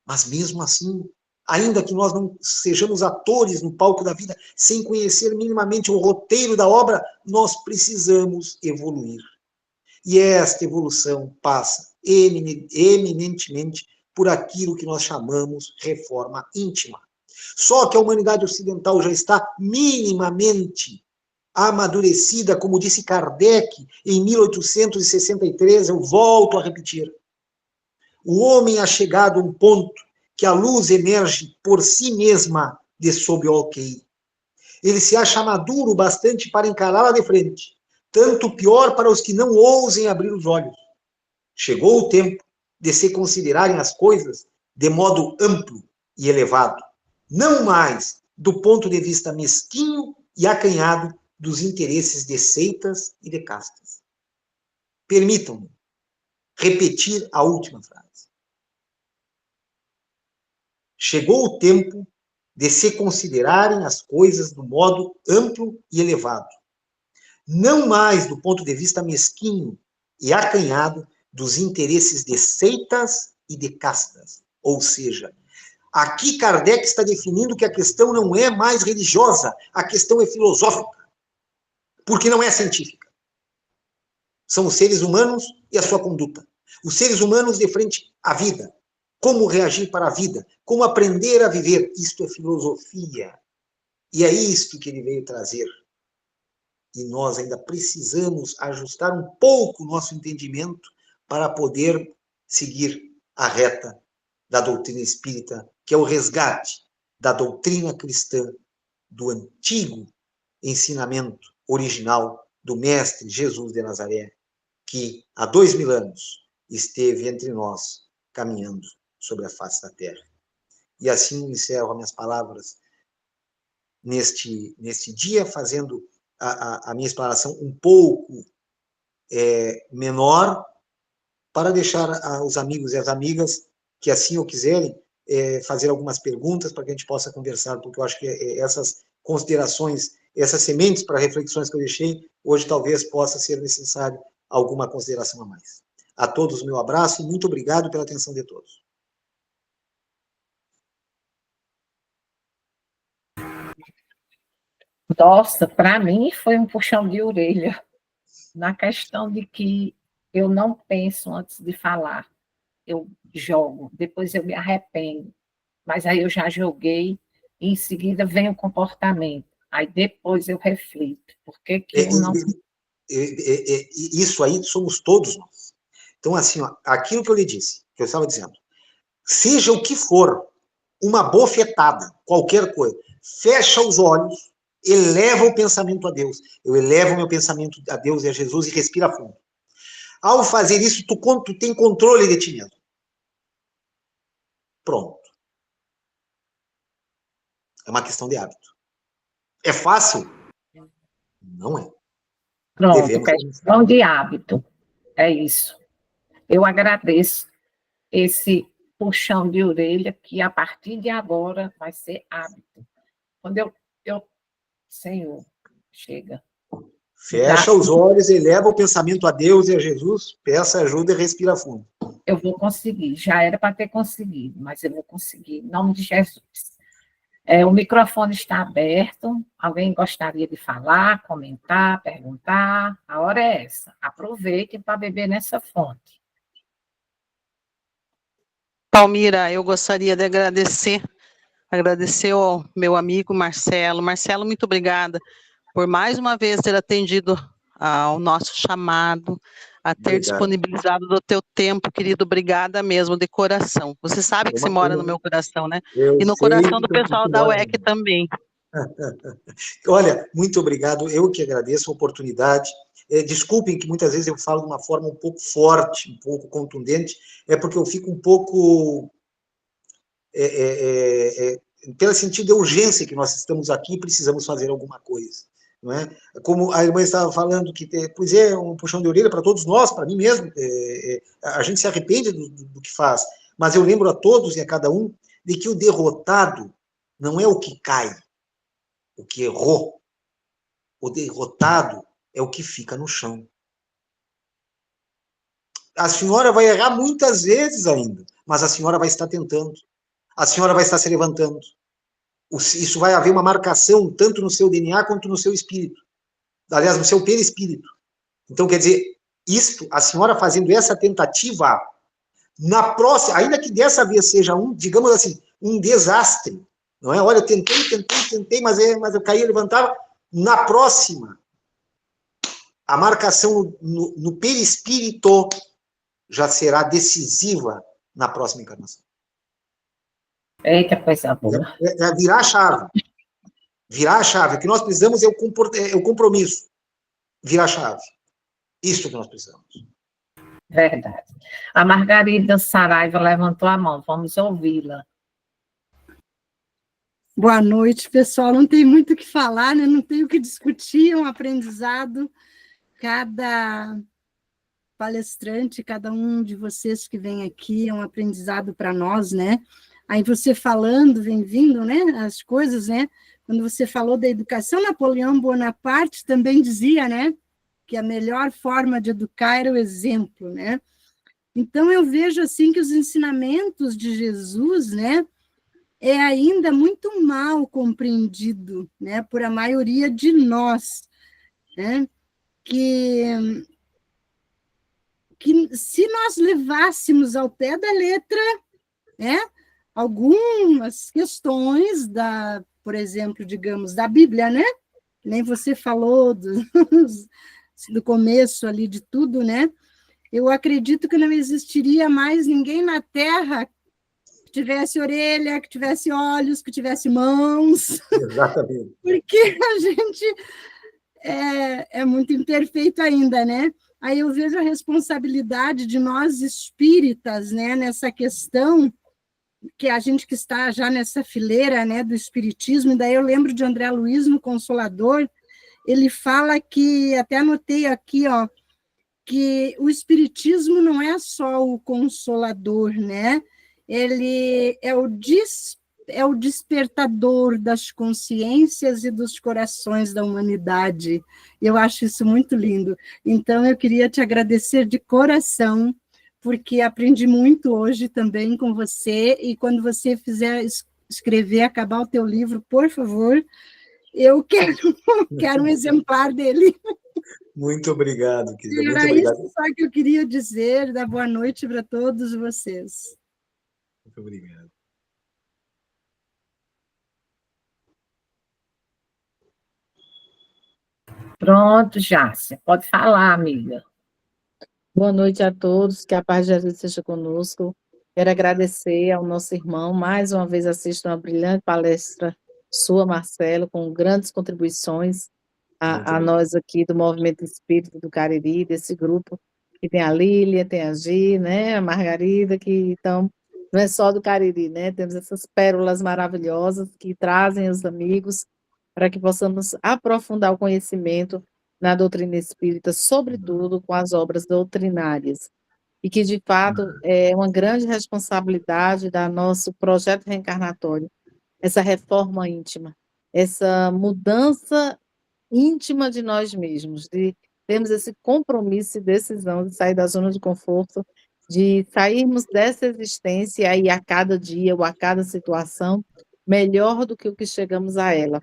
Mas mesmo assim, ainda que nós não sejamos atores no palco da vida, sem conhecer minimamente o roteiro da obra, nós precisamos evoluir. E esta evolução passa eminentemente por aquilo que nós chamamos reforma íntima. Só que a humanidade ocidental já está minimamente amadurecida, como disse Kardec em 1863, eu volto a repetir. O homem é chegado a um ponto que a luz emerge por si mesma de sob o alqueire. Ele se acha maduro bastante para encará-la de frente, tanto pior para os que não ousem abrir os olhos. Chegou o tempo de se considerarem as coisas de modo amplo e elevado, não mais do ponto de vista mesquinho e acanhado dos interesses de seitas e de castas. Permitam-me repetir a última frase. Chegou o tempo de se considerarem as coisas do modo amplo e elevado, não mais do ponto de vista mesquinho e acanhado dos interesses de seitas e de castas. Ou seja, aqui Kardec está definindo que a questão não é mais religiosa, a questão é filosófica, porque não é científica. São os seres humanos e a sua conduta. Os seres humanos de frente à vida. Como reagir para a vida, como aprender a viver. Isto é filosofia. E é isto que ele veio trazer. E nós ainda precisamos ajustar um pouco o nosso entendimento para poder seguir a reta da doutrina espírita, que é o resgate da doutrina cristã, do antigo ensinamento original do Mestre Jesus de Nazaré, que há 2000 anos esteve entre nós, caminhando sobre a face da terra. E assim encerro as minhas palavras neste dia, fazendo a minha explanação um pouco menor, para deixar os amigos e as amigas que assim o quiserem fazer algumas perguntas para que a gente possa conversar, porque eu acho que essas considerações, essas sementes para reflexões que eu deixei, hoje talvez possa ser necessário alguma consideração a mais. A todos o meu abraço e muito obrigado pela atenção de todos. Nossa, para mim foi um puxão de orelha, na questão de que eu não penso antes de falar, eu jogo, depois eu me arrependo, mas aí eu já joguei, e em seguida vem o comportamento, aí depois eu reflito, por que que eu não... Isso aí somos todos nós. Então, assim, ó, aquilo que eu lhe disse, que eu estava dizendo, seja o que for, uma bofetada, qualquer coisa, fecha os olhos, eleva o pensamento a Deus. Eu elevo o meu pensamento a Deus e a Jesus e respira fundo. Ao fazer isso, tu tem controle de ti mesmo. Pronto. É uma questão de hábito. É fácil? Não é. Pronto, Devemos questão de hábito, é isso. Eu agradeço esse puxão de orelha, que a partir de agora vai ser hábito. Quando eu Senhor, chega. Fecha os olhos, eleva o pensamento a Deus e a Jesus, peça ajuda e respira fundo. Eu vou conseguir, já era para ter conseguido, mas eu vou conseguir, em nome de Jesus. O microfone está aberto, alguém gostaria de falar, comentar, perguntar? A hora é essa, aproveitem para beber nessa fonte. Palmira, eu gostaria de agradecer ao meu amigo Marcelo. Marcelo, muito obrigada por mais uma vez ter atendido ao nosso chamado, a ter Obrigado. disponibilizado do teu tempo, querido. Obrigada mesmo, de coração. Você sabe que você mora no meu coração, né? E no coração do pessoal da UEC também. Olha, muito obrigado. Eu que agradeço a oportunidade. Desculpem que muitas vezes eu falo de uma forma um pouco forte, um pouco contundente, é porque eu fico um pouco pelo sentido de urgência que nós estamos aqui e precisamos fazer alguma coisa. Não é? Como a irmã estava falando, que pois é, um puxão de orelha para todos nós, para mim mesmo, a gente se arrepende do que faz, mas eu lembro a todos e a cada um de que o derrotado não é o que cai, o que errou. O derrotado é o que fica no chão. A senhora vai errar muitas vezes ainda, mas a senhora vai estar tentando. A senhora vai estar se levantando. Isso vai haver uma marcação tanto no seu DNA quanto no seu espírito. Aliás, no seu perispírito. Então, quer dizer, a senhora fazendo essa tentativa, na próxima, ainda que dessa vez seja digamos assim, um desastre, não é? Olha, eu tentei, mas eu caía, levantava. Na próxima, a marcação no perispírito já será decisiva na próxima encarnação. Eita, coisa boa. Virar a chave. Virar a chave. O que nós precisamos é o compromisso. Virar a chave. Isso que nós precisamos. Verdade. A Margarida Saraiva levantou a mão. Vamos ouvi-la. Boa noite, pessoal. Não tem muito o que falar, né? Não tem o que discutir, é um aprendizado. Cada palestrante, cada um de vocês que vem aqui é um aprendizado para nós, né? Aí você falando, vem vindo, né? As coisas, né? Quando você falou da educação, Napoleão Bonaparte também dizia, né? Que a melhor forma de educar era o exemplo, né? Então, eu vejo, assim, que os ensinamentos de Jesus, né? É ainda muito mal compreendido, né? Por a maioria de nós, né? Que se nós levássemos ao pé da letra, né? Algumas questões por exemplo, digamos, da Bíblia, né? Nem você falou do começo ali de tudo, né? Eu acredito que não existiria mais ninguém na Terra que tivesse orelha, que tivesse olhos, que tivesse mãos. Exatamente. Porque a gente é muito imperfeito ainda, né? Aí eu vejo a responsabilidade de nós espíritas, né? Nessa questão, que a gente que está já nessa fileira, né, do espiritismo, e daí eu lembro de André Luiz no Consolador, ele fala que, até anotei aqui, ó, que o espiritismo não é só o consolador, né? Ele é o despertador das consciências e dos corações da humanidade. Eu acho isso muito lindo. Então, eu queria te agradecer de coração, porque aprendi muito hoje também com você, e quando você fizer escrever, acabar o teu livro, por favor, eu quero um exemplar dele. Muito obrigado, querida. Muito Era obrigado. isso só que eu queria dizer, dar boa noite para todos vocês. Muito obrigado. Pronto, Jássia. Pode falar, amiga. Boa noite a todos, que a paz de Jesus esteja conosco. Quero agradecer ao nosso irmão, mais uma vez assisto uma brilhante palestra sua, Marcelo, com grandes contribuições a nós aqui do Movimento Espírita do Cariri, desse grupo, que tem a Lília, tem a Gi, né, a Margarida, que então, não é só do Cariri, né, temos essas pérolas maravilhosas que trazem os amigos para que possamos aprofundar o conhecimento na doutrina espírita, sobretudo com as obras doutrinárias, e que, de fato, é uma grande responsabilidade da nosso projeto reencarnatório, essa reforma íntima, essa mudança íntima de nós mesmos, de termos esse compromisso e decisão de sair da zona de conforto, de sairmos dessa existência aí a cada dia ou a cada situação, melhor do que o que chegamos a ela.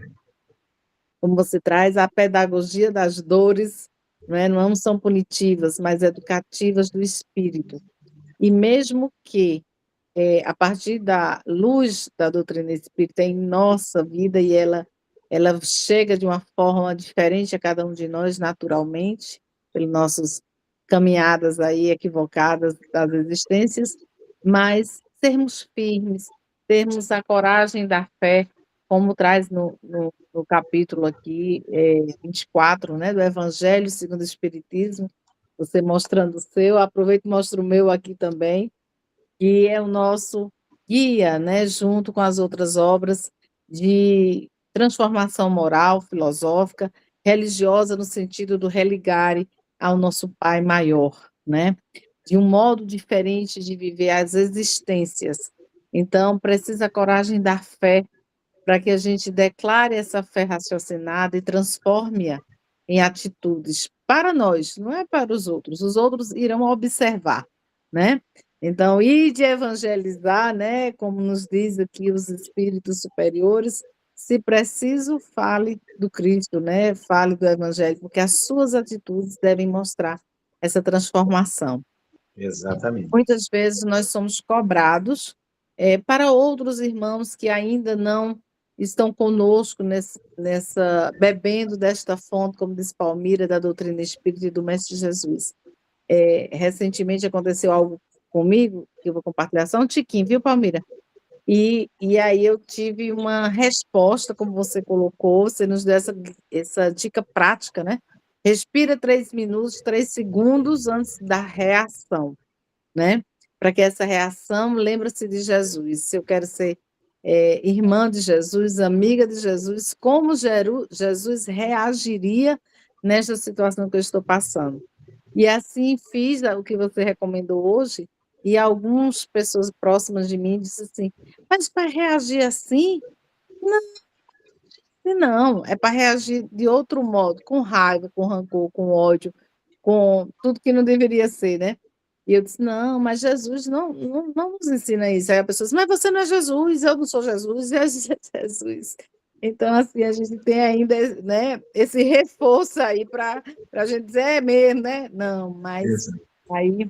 Como você traz, a pedagogia das dores, não são punitivas, mas educativas do espírito. E mesmo que, a partir da luz da doutrina espírita em nossa vida, e ela chega de uma forma diferente a cada um de nós, naturalmente, pelas nossas caminhadas aí equivocadas das existências, mas sermos firmes, termos a coragem da fé, como traz no capítulo aqui, 24, né, do Evangelho segundo o Espiritismo, você mostrando o seu, aproveito e mostro o meu aqui também, que é o nosso guia, né, junto com as outras obras de transformação moral, filosófica, religiosa, no sentido do religare ao nosso Pai maior, né? De um modo diferente de viver as existências. Então, precisa a coragem da fé para que a gente declare essa fé raciocinada e transforme-a em atitudes para nós, não é para os outros irão observar, né? Então, e de evangelizar, né, como nos diz aqui os espíritos superiores, se preciso, fale do Cristo, né? Fale do evangelho, porque as suas atitudes devem mostrar essa transformação. Exatamente. Muitas vezes nós somos cobrados para outros irmãos que ainda não estão conosco bebendo desta fonte, como diz Palmira, da doutrina espírita e do Mestre Jesus. Recentemente aconteceu algo comigo, que eu vou compartilhar, só um tiquinho, viu, Palmira? E aí eu tive uma resposta, como você colocou, você nos deu essa dica prática, né? Respira 3 minutos, 3 segundos antes da reação, né? Para que essa reação lembre-se de Jesus. Se eu quero ser irmã de Jesus, amiga de Jesus, como Jesus reagiria nesta situação que eu estou passando? E assim fiz o que você recomendou hoje, e algumas pessoas próximas de mim disseram assim, mas para reagir assim? Não, é para reagir de outro modo, com raiva, com rancor, com ódio, com tudo que não deveria ser, né? E eu disse, não, mas Jesus não nos ensina isso. Aí a pessoa disse, mas você não é Jesus, eu não sou Jesus, Jesus é Jesus. Então, assim, a gente tem ainda, né, esse reforço aí para a gente dizer, é mesmo, né? Não, mas aí,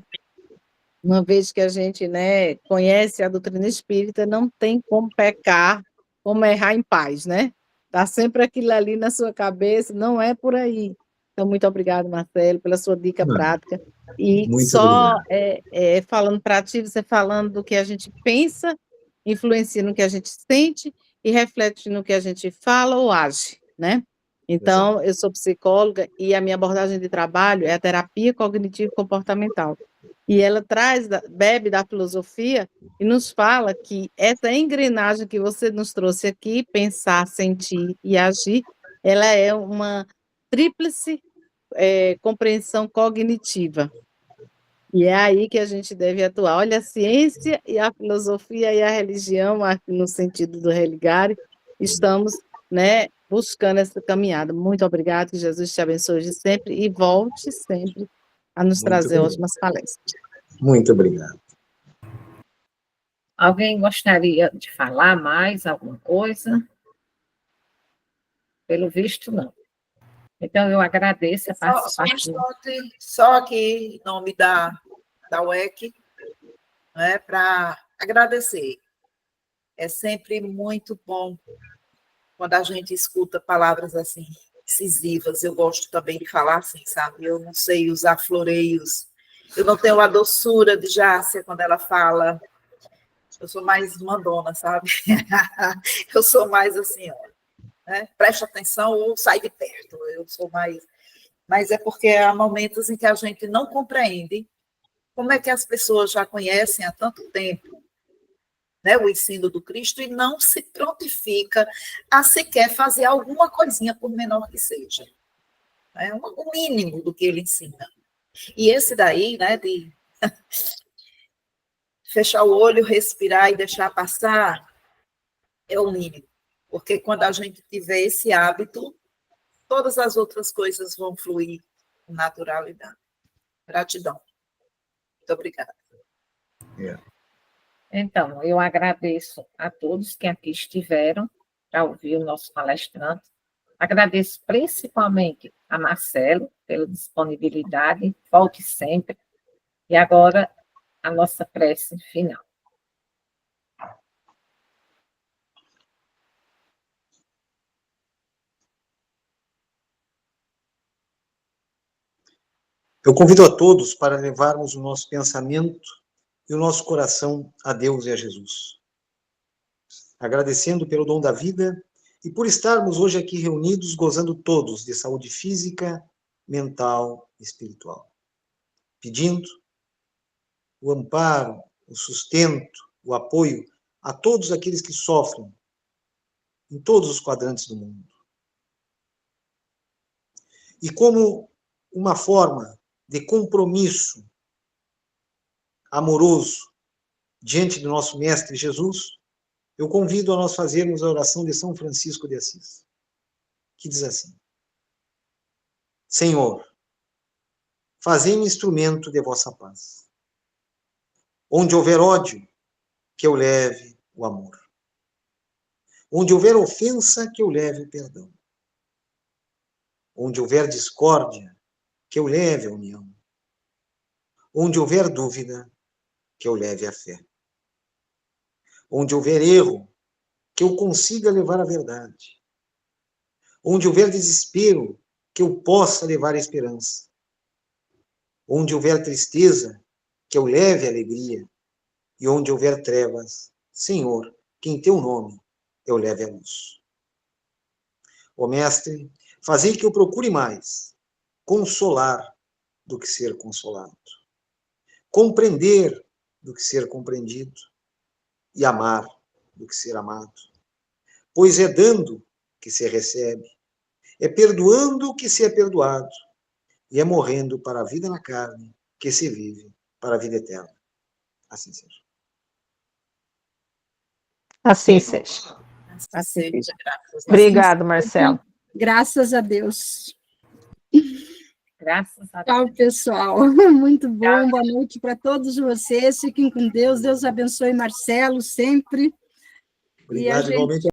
uma vez que a gente, né, conhece a doutrina espírita, não tem como pecar, como errar em paz, né? Está sempre aquilo ali na sua cabeça, não é por aí. Então, muito obrigada, Marcelo, pela sua dica prática. E Muito só obrigado. falando para ti, você falando do que a gente pensa, influencia no que a gente sente e reflete no que a gente fala ou age, né? Então, eu sou psicóloga e a minha abordagem de trabalho é a terapia cognitivo-comportamental. E ela bebe da filosofia e nos fala que essa engrenagem que você nos trouxe aqui, pensar, sentir e agir, ela é uma tríplice compreensão cognitiva. E é aí que a gente deve atuar. Olha, a ciência e a filosofia e a religião, no sentido do religare, estamos, né, buscando essa caminhada. Muito obrigada, que Jesus te abençoe de sempre e volte sempre a nos trazer ótimas palestras. Muito obrigado. Alguém gostaria de falar mais alguma coisa? Pelo visto, não. Então, eu agradeço a participação. Só aqui, em nome da UEC, né, para agradecer. É sempre muito bom quando a gente escuta palavras assim, incisivas. Eu gosto também de falar assim, sabe? Eu não sei usar floreios. Eu não tenho a doçura de Járcia quando ela fala. Eu sou mais mandona, sabe? Eu sou mais assim, ó, né? Presta atenção ou sai de perto. Eu sou mais... Mas é porque há momentos em que a gente não compreende como é que as pessoas já conhecem há tanto tempo, né, o ensino do Cristo e não se prontifica a sequer fazer alguma coisinha, por menor que seja. É o mínimo do que ele ensina. E esse daí, né, de fechar o olho, respirar e deixar passar, é o mínimo. Porque quando a gente tiver esse hábito, todas as outras coisas vão fluir com naturalidade. Gratidão. Muito obrigada. Então, eu agradeço a todos que aqui estiveram para ouvir o nosso palestrante. Agradeço principalmente a Marcelo pela disponibilidade, volte sempre. E agora, a nossa prece final. Eu convido a todos para levarmos o nosso pensamento e o nosso coração a Deus e a Jesus, agradecendo pelo dom da vida e por estarmos hoje aqui reunidos, gozando todos de saúde física, mental e espiritual, pedindo o amparo, o sustento, o apoio a todos aqueles que sofrem em todos os quadrantes do mundo. E como uma forma de compromisso amoroso diante do nosso Mestre Jesus, eu convido a nós fazermos a oração de São Francisco de Assis, que diz assim: Senhor, fazei-me instrumento de vossa paz. Onde houver ódio, que eu leve o amor. Onde houver ofensa, que eu leve o perdão. Onde houver discórdia, que eu leve a união. Onde houver dúvida, que eu leve a fé. Onde houver erro, que eu consiga levar a verdade. Onde houver desespero, que eu possa levar a esperança. Onde houver tristeza, que eu leve a alegria. E onde houver trevas, Senhor, que em teu nome eu leve a luz. Ó Mestre, fazei que eu procure mais consolar do que ser consolado, compreender do que ser compreendido e amar do que ser amado. Pois é dando que se recebe, é perdoando que se é perdoado, e é morrendo para a vida na carne que se vive para a vida eterna. Assim seja. Assim seja. Assim seja, graças a Obrigado, Marcelo. Graças a Deus. Graças a Deus. Tchau, pessoal. Muito bom. Boa noite para todos vocês. Fiquem com Deus. Deus abençoe Marcelo sempre. Obrigado, igualmente.